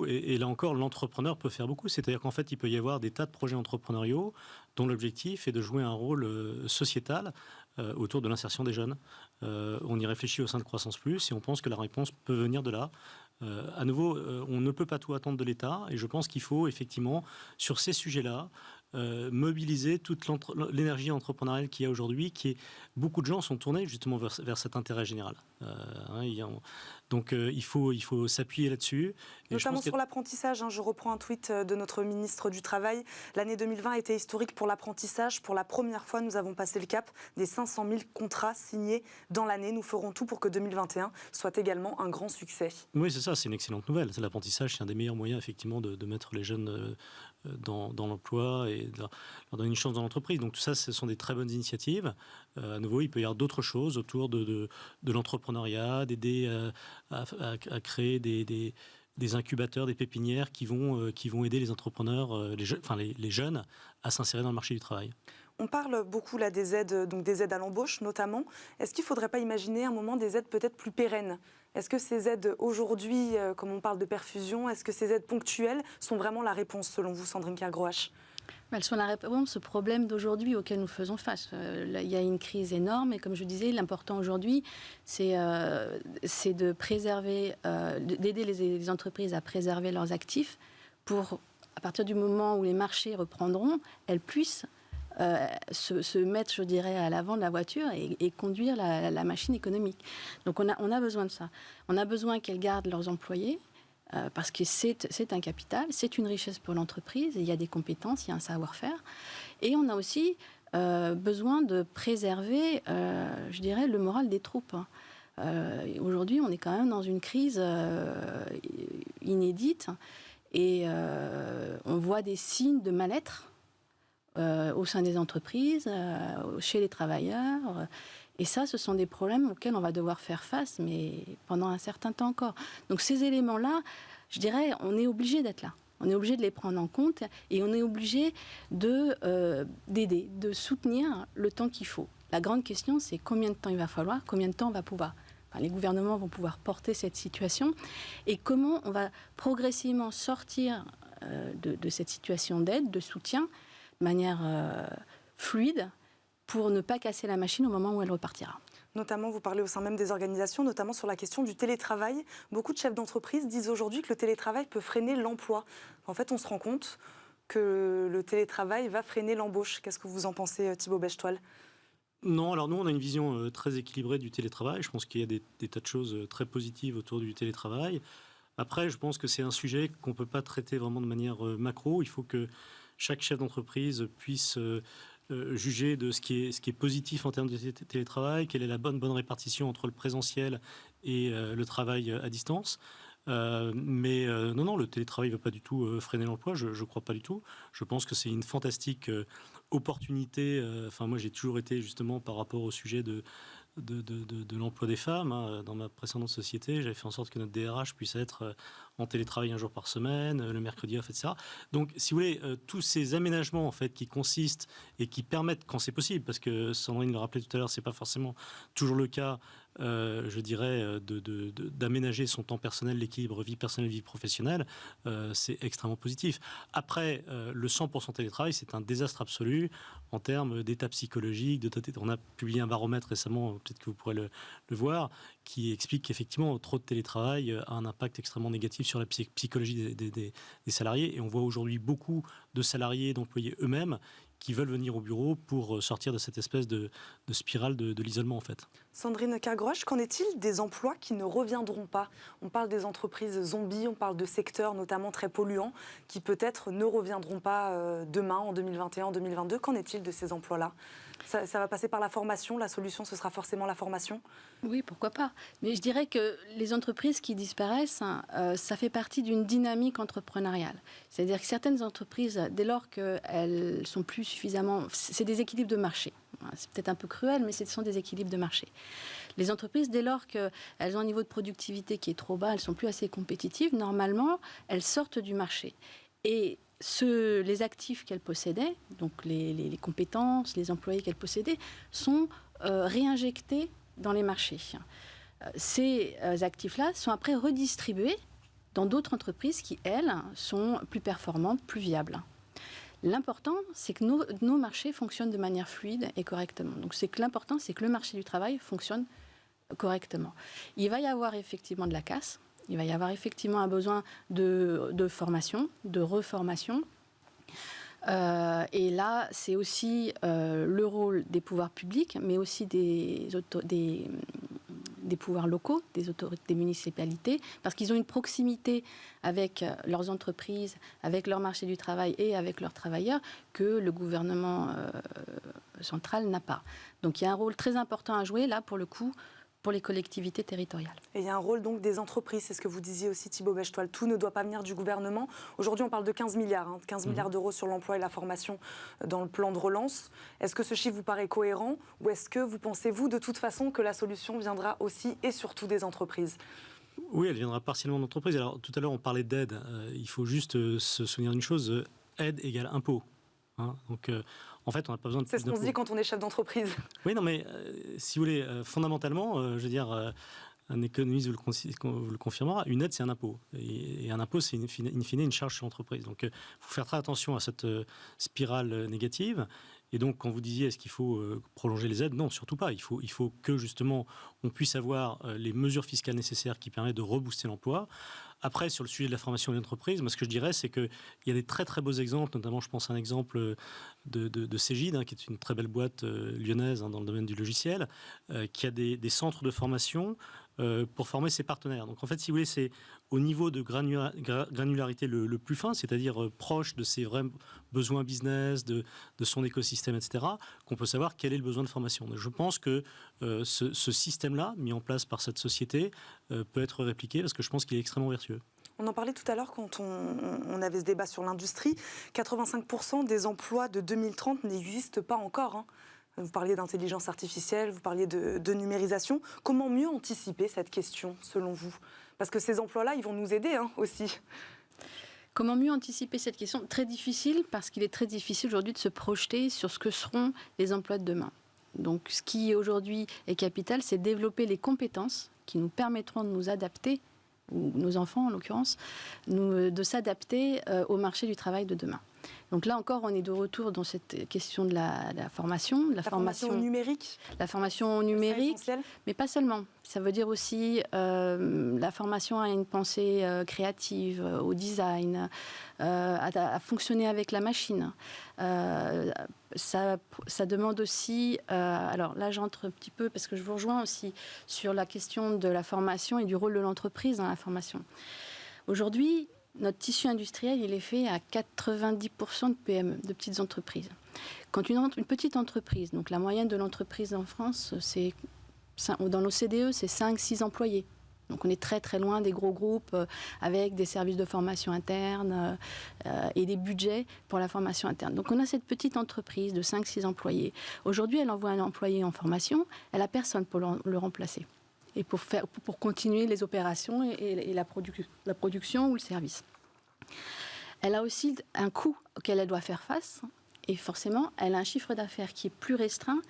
Et là encore, l'entrepreneur peut faire beaucoup. C'est-à-dire qu'en fait, il peut y avoir des tas de projets entrepreneuriaux dont l'objectif est de jouer un rôle sociétal autour de l'insertion des jeunes. On y réfléchit au sein de Croissance Plus et on pense que la réponse peut venir de là. À nouveau, on ne peut pas tout attendre de l'État et je pense qu'il faut effectivement, sur ces sujets-là, mobiliser toute l'énergie entrepreneuriale qu'il y a aujourd'hui, beaucoup de gens sont tournés justement vers cet intérêt général. Donc il faut s'appuyer là-dessus. Notamment sur l'apprentissage. Je reprends un tweet de notre ministre du Travail. L'année 2020 a été historique pour l'apprentissage. Pour la première fois, nous avons passé le cap des 500 000 contrats signés dans l'année. Nous ferons tout pour que 2021 soit également un grand succès. Oui, c'est ça, c'est une excellente nouvelle. L'apprentissage, c'est un des meilleurs moyens effectivement de mettre les jeunes dans l'emploi et de leur donner une chance dans l'entreprise. Donc tout ça, ce sont des très bonnes initiatives. À nouveau, il peut y avoir d'autres choses autour de l'entrepreneuriat, d'aider à créer des incubateurs, des pépinières qui vont aider les entrepreneurs, les jeunes, à s'insérer dans le marché du travail. On parle beaucoup là des aides, donc des aides à l'embauche notamment. Est-ce qu'il ne faudrait pas imaginer un moment des aides peut-être plus pérennes ? Est-ce que ces aides aujourd'hui, comme on parle de perfusion, est-ce que ces aides ponctuelles sont vraiment la réponse selon vous, Sandrine Kergroach ? Elles sont la réponse au problème d'aujourd'hui auquel nous faisons face. Il y a une crise énorme et comme je disais, l'important aujourd'hui, c'est de préserver, d'aider les entreprises à préserver leurs actifs pour, à partir du moment où les marchés reprendront, elles puissent se mettre, je dirais, à l'avant de la voiture et conduire la machine économique. Donc on a besoin de ça. On a besoin qu'elles gardent leurs employés. Parce que c'est un capital, c'est une richesse pour l'entreprise, il y a des compétences, il y a un savoir-faire. Et on a aussi besoin de préserver, je dirais, le moral des troupes. Aujourd'hui, on est quand même dans une crise inédite et on voit des signes de mal-être au sein des entreprises, chez les travailleurs. Et ça, ce sont des problèmes auxquels on va devoir faire face, mais pendant un certain temps encore. Donc ces éléments-là, je dirais, on est obligé d'être là. On est obligé de les prendre en compte et on est obligé d'aider, de soutenir le temps qu'il faut. La grande question, c'est combien de temps il va falloir, combien de temps on va pouvoir. Les gouvernements vont pouvoir porter cette situation et comment on va progressivement sortir de cette situation d'aide, de soutien, de manière fluide, pour ne pas casser la machine au moment où elle repartira. Notamment, vous parlez au sein même des organisations, notamment sur la question du télétravail. Beaucoup de chefs d'entreprise disent aujourd'hui que le télétravail peut freiner l'emploi. En fait, on se rend compte que le télétravail va freiner l'embauche. Qu'est-ce que vous en pensez, Thibaut Bechtoil ? Non, alors nous, on a une vision très équilibrée du télétravail. Je pense qu'il y a des tas de choses très positives autour du télétravail. Après, je pense que c'est un sujet qu'on ne peut pas traiter vraiment de manière macro. Il faut que chaque chef d'entreprise puisse juger de ce qui est positif en termes de télétravail, quelle est la bonne répartition entre le présentiel et le travail à distance. Mais non, le télétravail ne va pas du tout freiner l'emploi, je ne crois pas du tout. Je pense que c'est une fantastique opportunité. Enfin, moi, j'ai toujours été justement par rapport au sujet de l'emploi des femmes. Hein. Dans ma précédente société, j'avais fait en sorte que notre DRH puisse être en télétravail un jour par semaine, le mercredi off, etc. Donc, si vous voulez, tous ces aménagements en fait qui consistent et qui permettent, quand c'est possible, parce que Sandrine le rappelait tout à l'heure, c'est pas forcément toujours le cas, je dirais, d'aménager son temps personnel, l'équilibre vie personnelle, vie professionnelle, c'est extrêmement positif. Après, le 100% télétravail, c'est un désastre absolu en termes d'état psychologique. On a publié un baromètre récemment, peut-être que vous pourrez le voir, qui explique qu'effectivement, trop de télétravail a un impact extrêmement négatif sur la psychologie des salariés. Et on voit aujourd'hui beaucoup de salariés, d'employés eux-mêmes, qui veulent venir au bureau pour sortir de cette espèce de spirale de l'isolement, en fait. Sandrine Kergrosch, qu'en est-il des emplois qui ne reviendront pas? On parle des entreprises zombies, on parle de secteurs notamment très polluants qui peut-être ne reviendront pas demain, en 2021, en 2022. Qu'en est-il de ces emplois-là? Ça va passer par la formation, la solution, ce sera forcément la formation? Oui, pourquoi pas. Mais je dirais que les entreprises qui disparaissent, ça fait partie d'une dynamique entrepreneuriale. C'est-à-dire que certaines entreprises, dès lors qu'elles sont plus suffisamment... C'est des équilibres de marché. C'est peut-être un peu cruel, mais ce sont des équilibres de marché. Les entreprises, dès lors qu'elles ont un niveau de productivité qui est trop bas, elles sont plus assez compétitives, normalement, elles sortent du marché. Et les actifs qu'elles possédaient, donc les compétences, les employés qu'elles possédaient, sont réinjectés dans les marchés. Ces actifs-là sont après redistribués dans d'autres entreprises qui, elles, sont plus performantes, plus viables. L'important, c'est que nos marchés fonctionnent de manière fluide et correctement. Donc, l'important, c'est que le marché du travail fonctionne correctement. Il va y avoir effectivement de la casse. Il va y avoir effectivement un besoin de formation, de reformation. Et là, c'est aussi le rôle des pouvoirs publics, mais aussi des pouvoirs locaux, des municipalités, parce qu'ils ont une proximité avec leurs entreprises, avec leur marché du travail et avec leurs travailleurs que le gouvernement central n'a pas. Donc il y a un rôle très important à jouer, là, pour le coup, pour les collectivités territoriales. Et il y a un rôle donc des entreprises, c'est ce que vous disiez aussi Thibaut Bechtoil, tout ne doit pas venir du gouvernement. Aujourd'hui on parle de 15 milliards, 15 milliards d'euros sur l'emploi et la formation dans le plan de relance. Est-ce que ce chiffre vous paraît cohérent ou est-ce que vous pensez, vous, de toute façon, que la solution viendra aussi et surtout des entreprises ? Oui, elle viendra partiellement d'entreprises. Alors tout à l'heure on parlait d'aide, il faut juste se souvenir d'une chose, aide égale impôt. Hein, donc en fait, on n'a pas besoin de plus d'impôts. C'est ce qu'on se dit quand on est chef d'entreprise. Oui, non, mais si vous voulez, fondamentalement, je veux dire, un économiste vous le confirmera, une aide, c'est un impôt. Et un impôt, c'est in fine une charge sur l'entreprise. Donc, il faut faire très attention à cette spirale négative. Et donc, quand vous disiez, est-ce qu'il faut prolonger les aides? Non, surtout pas. Il faut que, justement, on puisse avoir les mesures fiscales nécessaires qui permettent de rebooster l'emploi. Après, sur le sujet de la formation de l'entreprise, moi, ce que je dirais, c'est qu'il y a des très, très beaux exemples, notamment, je pense à un exemple de Cégide, qui est une très belle boîte lyonnaise dans le domaine du logiciel, qui a des centres de formation pour former ses partenaires. Donc, en fait, si vous voulez, c'est au niveau de granularité le plus fin, c'est-à-dire proche de ses vrais besoins business, de son écosystème, etc., qu'on peut savoir quel est le besoin de formation. Donc, je pense que ce système-là, mis en place par cette société, peut être répliqué parce que je pense qu'il est extrêmement vertueux. On en parlait tout à l'heure quand on avait ce débat sur l'industrie. 85% des emplois de 2030 n'existent pas encore. Hein. Vous parliez d'intelligence artificielle, vous parliez de numérisation. Comment mieux anticiper cette question, selon vous? Parce que ces emplois-là, ils vont nous aider aussi. Comment mieux anticiper cette question? Très difficile, parce qu'il est très difficile aujourd'hui de se projeter sur ce que seront les emplois de demain. Donc, ce qui aujourd'hui est capital, c'est développer les compétences qui nous permettront de nous adapter, ou nos enfants en l'occurrence, de s'adapter au marché du travail de demain. Donc là encore, on est de retour dans cette question de la formation. La formation numérique. La formation numérique, mais pas seulement. Ça veut dire aussi la formation à une pensée créative, au design, à fonctionner avec la machine. Ça demande aussi... alors là, j'entre un petit peu parce que je vous rejoins aussi sur la question de la formation et du rôle de l'entreprise dans la formation. Aujourd'hui, Notre tissu industriel, il est fait à 90% de PME, de petites entreprises. Quand une petite entreprise, donc la moyenne de l'entreprise en France, dans l'OCDE, c'est 5-6 employés. Donc on est très très loin des gros groupes avec des services de formation interne et des budgets pour la formation interne. Donc on a cette petite entreprise de 5-6 employés. Aujourd'hui, elle envoie un employé en formation, elle n'a personne pour le remplacer et pour continuer les opérations et la production ou le service. Elle a aussi un coût auquel elle doit faire face et forcément, elle a un chiffre d'affaires qui est plus restreint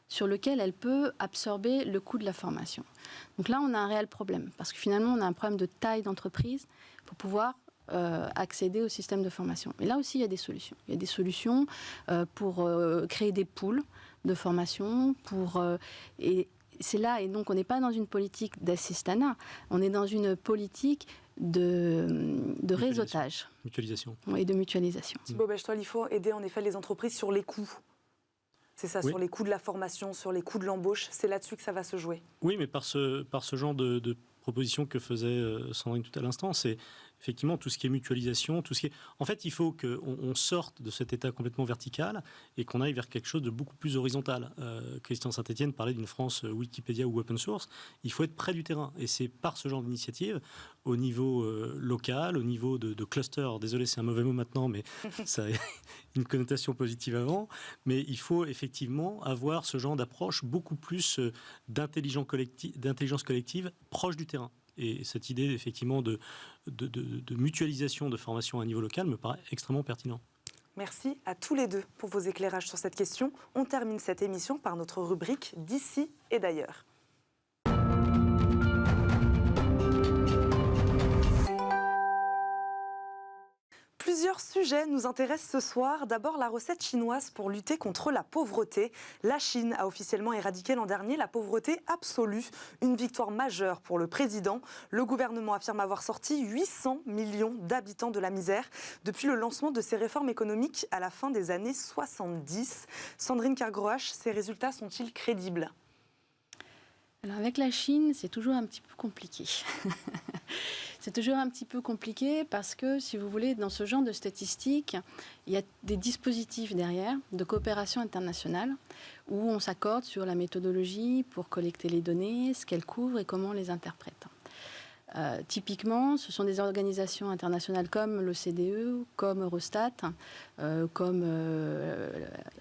sur lequel elle peut absorber le coût de la formation. Donc là, on a un réel problème, parce que finalement, on a un problème de taille d'entreprise pour pouvoir accéder au système de formation. Mais là aussi, il y a des solutions. Il y a des solutions pour créer des pools de formation, et c'est là, et donc on n'est pas dans une politique d'assistanat, on est dans une politique de réseautage. Mutualisation. Et de mutualisation. Thibaut Bechtold, il faut aider en effet les entreprises sur les coûts. C'est ça, oui. Sur les coûts de la formation, sur les coûts de l'embauche, c'est là-dessus que ça va se jouer. Oui, mais par ce genre de proposition que faisait Sandrine tout à l'instant, c'est effectivement tout ce qui est mutualisation, tout ce qui est... En fait, il faut qu'on sorte de cet état complètement vertical et qu'on aille vers quelque chose de beaucoup plus horizontal. Christian Saint-Etienne parlait d'une France Wikipédia ou open source. Il faut être près du terrain. Et c'est par ce genre d'initiative, au niveau local, au niveau de cluster. Alors, désolé, c'est un mauvais mot maintenant, mais ça a une connotation positive avant. Mais il faut effectivement avoir ce genre d'approche beaucoup plus d'intelligence collective proche du terrain. Et cette idée, effectivement, de mutualisation de formation à un niveau local me paraît extrêmement pertinent. Merci à tous les deux pour vos éclairages sur cette question. On termine cette émission par notre rubrique d'ici et d'ailleurs. Plusieurs sujets nous intéressent ce soir. D'abord, la recette chinoise pour lutter contre la pauvreté. La Chine a officiellement éradiqué l'an dernier la pauvreté absolue. Une victoire majeure pour le président. Le gouvernement affirme avoir sorti 800 millions d'habitants de la misère depuis le lancement de ses réformes économiques à la fin des années 70. Sandrine Kergroach, ces résultats sont-ils crédibles ? Alors avec la Chine, c'est toujours un petit peu compliqué. C'est toujours un petit peu compliqué parce que, si vous voulez, dans ce genre de statistiques, il y a des dispositifs derrière de coopération internationale où on s'accorde sur la méthodologie pour collecter les données, ce qu'elles couvrent et comment on les interprète. Typiquement, ce sont des organisations internationales comme l'OCDE, comme Eurostat, comme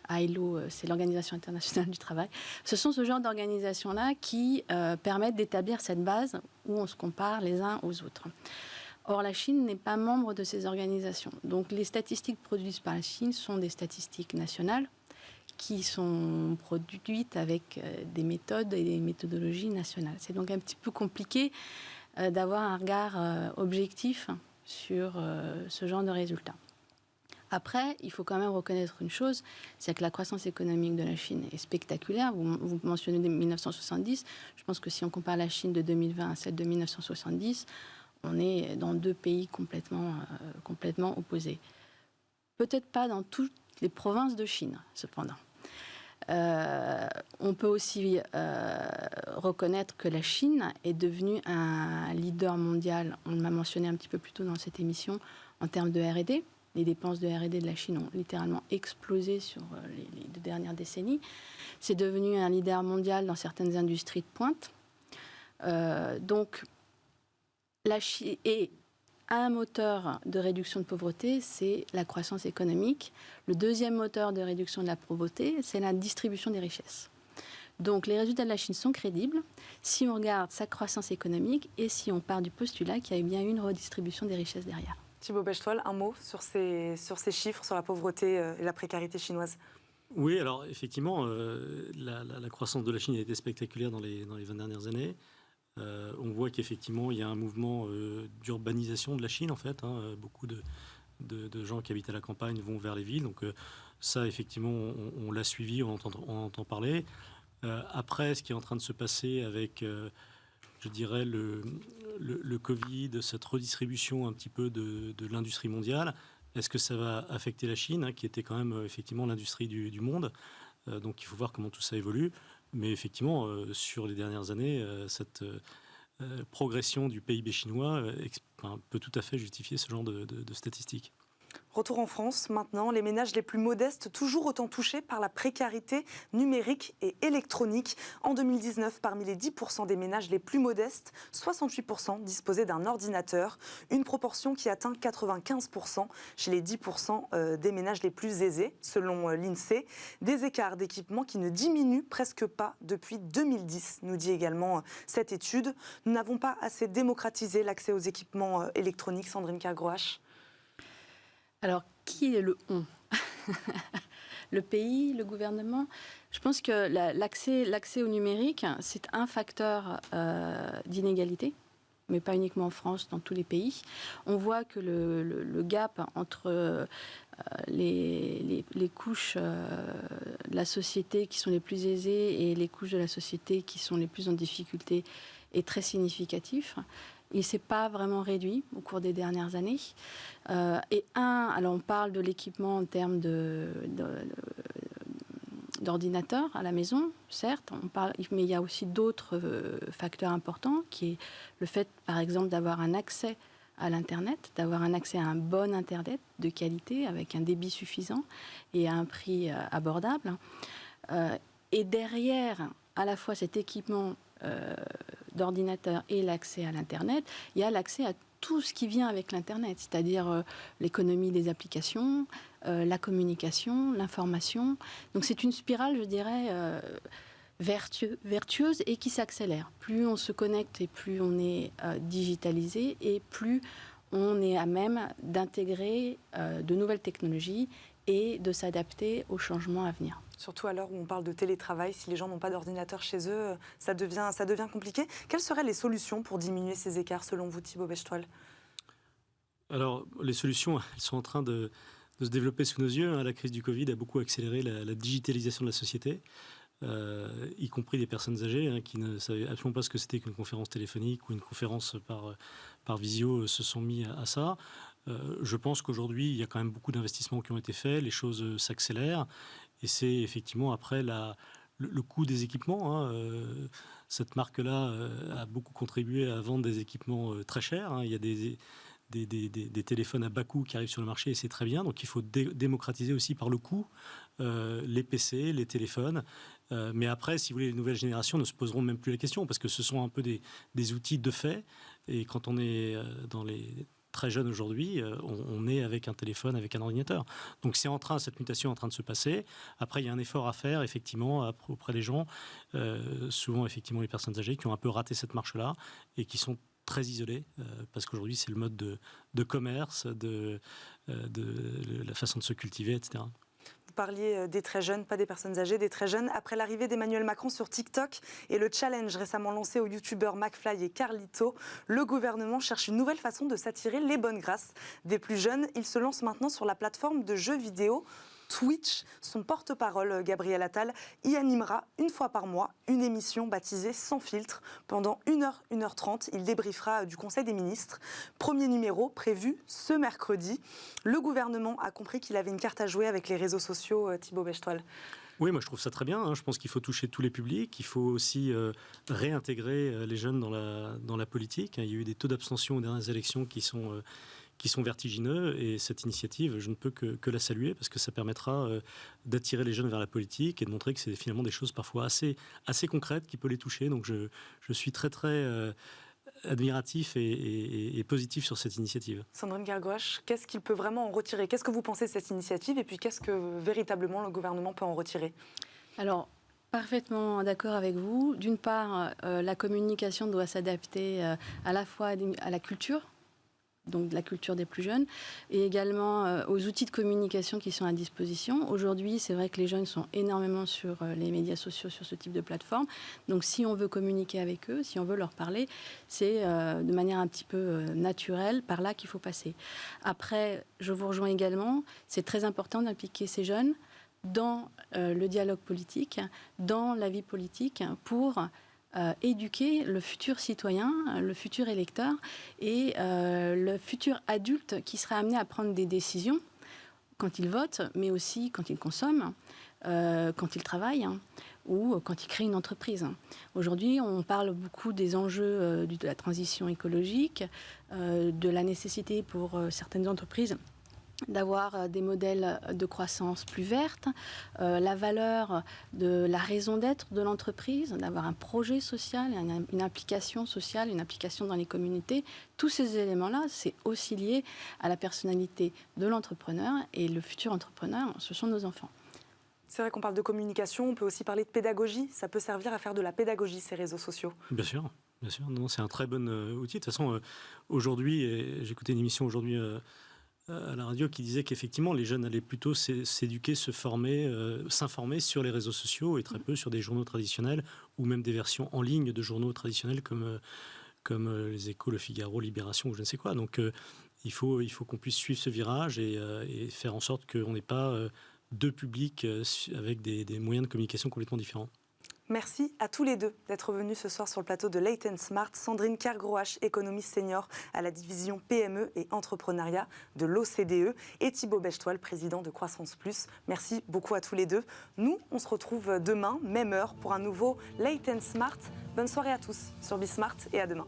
ILO, c'est l'Organisation internationale du travail. Ce sont ce genre d'organisations-là qui permettent d'établir cette base où on se compare les uns aux autres. Or, la Chine n'est pas membre de ces organisations. Donc, les statistiques produites par la Chine sont des statistiques nationales qui sont produites avec des méthodes et des méthodologies nationales. C'est donc un petit peu compliqué d'avoir un regard objectif sur ce genre de résultats. Après, il faut quand même reconnaître une chose, c'est que la croissance économique de la Chine est spectaculaire. Vous mentionnez 1970. Je pense que si on compare la Chine de 2020 à celle de 1970, on est dans deux pays complètement opposés. Peut-être pas dans toutes les provinces de Chine, cependant. On peut aussi reconnaître que la Chine est devenue un leader mondial, on l'a mentionné un petit peu plus tôt dans cette émission, en termes de R&D. Les dépenses de R&D de la Chine ont littéralement explosé sur les 2 dernières décennies. C'est devenu un leader mondial dans certaines industries de pointe. Donc, la Chine est un moteur de réduction de pauvreté, c'est la croissance économique. Le deuxième moteur de réduction de la pauvreté, c'est la distribution des richesses. Donc les résultats de la Chine sont crédibles si on regarde sa croissance économique et si on part du postulat qu'il y a bien eu une redistribution des richesses derrière. Thibaut Bechtold, un mot sur ces chiffres, sur la pauvreté et la précarité chinoise. Oui, alors effectivement, la croissance de la Chine a été spectaculaire dans les 20 dernières années. On voit qu'effectivement, il y a un mouvement d'urbanisation de la Chine, en fait. Beaucoup de gens qui habitent à la campagne vont vers les villes. Donc ça, effectivement, on l'a suivi, on entend parler. Après, ce qui est en train de se passer avec, je dirais, le Covid, cette redistribution un petit peu de l'industrie mondiale, est-ce que ça va affecter la Chine, qui était quand même effectivement l'industrie du monde ? Donc il faut voir comment tout ça évolue. Mais effectivement, sur les dernières années, progression du PIB chinois peut tout à fait justifier ce genre de statistiques. Retour en France maintenant, les ménages les plus modestes, toujours autant touchés par la précarité numérique et électronique. En 2019, parmi les 10% des ménages les plus modestes, 68% disposaient d'un ordinateur, une proportion qui atteint 95% chez les 10% des ménages les plus aisés, selon l'INSEE. Des écarts d'équipement qui ne diminuent presque pas depuis 2010, nous dit également cette étude. Nous n'avons pas assez démocratisé l'accès aux équipements électroniques, Sandrine Kergrouache. Alors, qui est le « on » Le pays, le gouvernement? Je pense que l'accès au numérique, c'est un facteur d'inégalité, mais pas uniquement en France, dans tous les pays. On voit que le gap entre les couches de la société qui sont les plus aisées et les couches de la société qui sont les plus en difficulté est très significatif. Il ne s'est pas vraiment réduit au cours des dernières années. Alors on parle de l'équipement en termes d'ordinateurs à la maison, certes, mais il y a aussi d'autres facteurs importants, qui est le fait, par exemple, d'avoir un accès à l'Internet, d'avoir un accès à un bon Internet de qualité, avec un débit suffisant et à un prix abordable. Et derrière, à la fois cet équipement d'ordinateur et l'accès à l'Internet, il y a l'accès à tout ce qui vient avec l'Internet, c'est-à-dire l'économie des applications, la communication, l'information. Donc c'est une spirale, je dirais, vertueuse et qui s'accélère. Plus on se connecte et plus on est digitalisé et plus on est à même d'intégrer de nouvelles technologies et de s'adapter aux changements à venir. Surtout à l'heure où on parle de télétravail, si les gens n'ont pas d'ordinateur chez eux, ça devient compliqué. Quelles seraient les solutions pour diminuer ces écarts, selon vous, Thibaut Bechtwal? Alors, les solutions, elles sont en train de se développer sous nos yeux. La crise du Covid a beaucoup accéléré la digitalisation de la société, y compris des personnes âgées qui ne savaient absolument pas ce que c'était qu'une conférence téléphonique ou une conférence par visio se sont mis à ça. Je pense qu'aujourd'hui, il y a quand même beaucoup d'investissements qui ont été faits, les choses s'accélèrent. Et c'est effectivement après le coût des équipements. Cette marque-là a beaucoup contribué à vendre des équipements très chers. Il y a des téléphones à bas coût qui arrivent sur le marché et c'est très bien. Donc il faut démocratiser aussi par le coût les PC, les téléphones. Mais après, si vous voulez, les nouvelles générations ne se poseront même plus la question parce que ce sont un peu des outils de fait. Et quand on est dans les très jeunes aujourd'hui, on est avec un téléphone, avec un ordinateur. Donc cette mutation est en train de se passer. Après, il y a un effort à faire, effectivement, auprès des gens, souvent, effectivement, les personnes âgées qui ont un peu raté cette marche-là et qui sont très isolés, parce qu'aujourd'hui, c'est le mode de commerce, de la façon de se cultiver, etc. Vous parliez des très jeunes, pas des personnes âgées, des très jeunes. Après l'arrivée d'Emmanuel Macron sur TikTok et le challenge récemment lancé aux youtubeurs McFly et Carlito, le gouvernement cherche une nouvelle façon de s'attirer les bonnes grâces des plus jeunes. Il se lance maintenant sur la plateforme de jeux vidéo Twitch. Son porte-parole, Gabriel Attal, y animera une fois par mois une émission baptisée Sans filtre. Pendant 1h30, il débriefera du Conseil des ministres. Premier numéro prévu ce mercredi. Le gouvernement a compris qu'il avait une carte à jouer avec les réseaux sociaux, Thibaut Bechtwal. Oui, moi je trouve ça très bien. Je pense qu'il faut toucher tous les publics. Il faut aussi réintégrer les jeunes dans la politique. Il y a eu des taux d'abstention aux dernières élections qui sont vertigineux et cette initiative, je ne peux que la saluer parce que ça permettra d'attirer les jeunes vers la politique et de montrer que c'est finalement des choses parfois assez concrètes qui peuvent les toucher. Donc je suis très admiratif et positif sur cette initiative. Sandrine Kergrouache, qu'est-ce qu'il peut vraiment en retirer? Qu'est-ce que vous pensez de cette initiative et puis qu'est-ce que véritablement le gouvernement peut en retirer? Alors, parfaitement d'accord avec vous. D'une part, la communication doit s'adapter à la fois à la culture, donc de la culture des plus jeunes, et également aux outils de communication qui sont à disposition. Aujourd'hui, c'est vrai que les jeunes sont énormément sur les médias sociaux, sur ce type de plateforme. Donc si on veut communiquer avec eux, si on veut leur parler, c'est de manière un petit peu naturelle par là qu'il faut passer. Après, je vous rejoins également, c'est très important d'impliquer ces jeunes dans le dialogue politique, dans la vie politique, pour éduquer le futur citoyen, le futur électeur et le futur adulte qui sera amené à prendre des décisions quand il vote, mais aussi quand il consomme, quand ils travaillent ou quand ils créent une entreprise. Aujourd'hui, on parle beaucoup des enjeux de la transition écologique, de la nécessité pour certaines entreprises d'avoir des modèles de croissance plus vertes, la valeur de la raison d'être de l'entreprise, d'avoir un projet social, une implication sociale, une implication dans les communautés. Tous ces éléments-là, c'est aussi lié à la personnalité de l'entrepreneur, et le futur entrepreneur, ce sont nos enfants. C'est vrai qu'on parle de communication, on peut aussi parler de pédagogie. Ça peut servir à faire de la pédagogie, ces réseaux sociaux. Bien sûr. Bien sûr, non, c'est un très bon outil. De toute façon, aujourd'hui, j'écoutais une émission aujourd'hui à la radio qui disait qu'effectivement les jeunes allaient plutôt s'éduquer, se former, s'informer sur les réseaux sociaux et très peu sur des journaux traditionnels ou même des versions en ligne de journaux traditionnels comme les Échos, Le Figaro, Libération ou je ne sais quoi. Donc il faut qu'on puisse suivre ce virage et faire en sorte qu'on n'ait pas deux publics avec des moyens de communication complètement différents. Merci à tous les deux d'être venus ce soir sur le plateau de Late & Smart. Sandrine Kergroach, économiste senior à la division PME et entrepreneuriat de l'OCDE, et Thibaut Bechtoil, président de Croissance Plus. Merci beaucoup à tous les deux. Nous, on se retrouve demain, même heure, pour un nouveau Late & Smart. Bonne soirée à tous sur Bismart et à demain.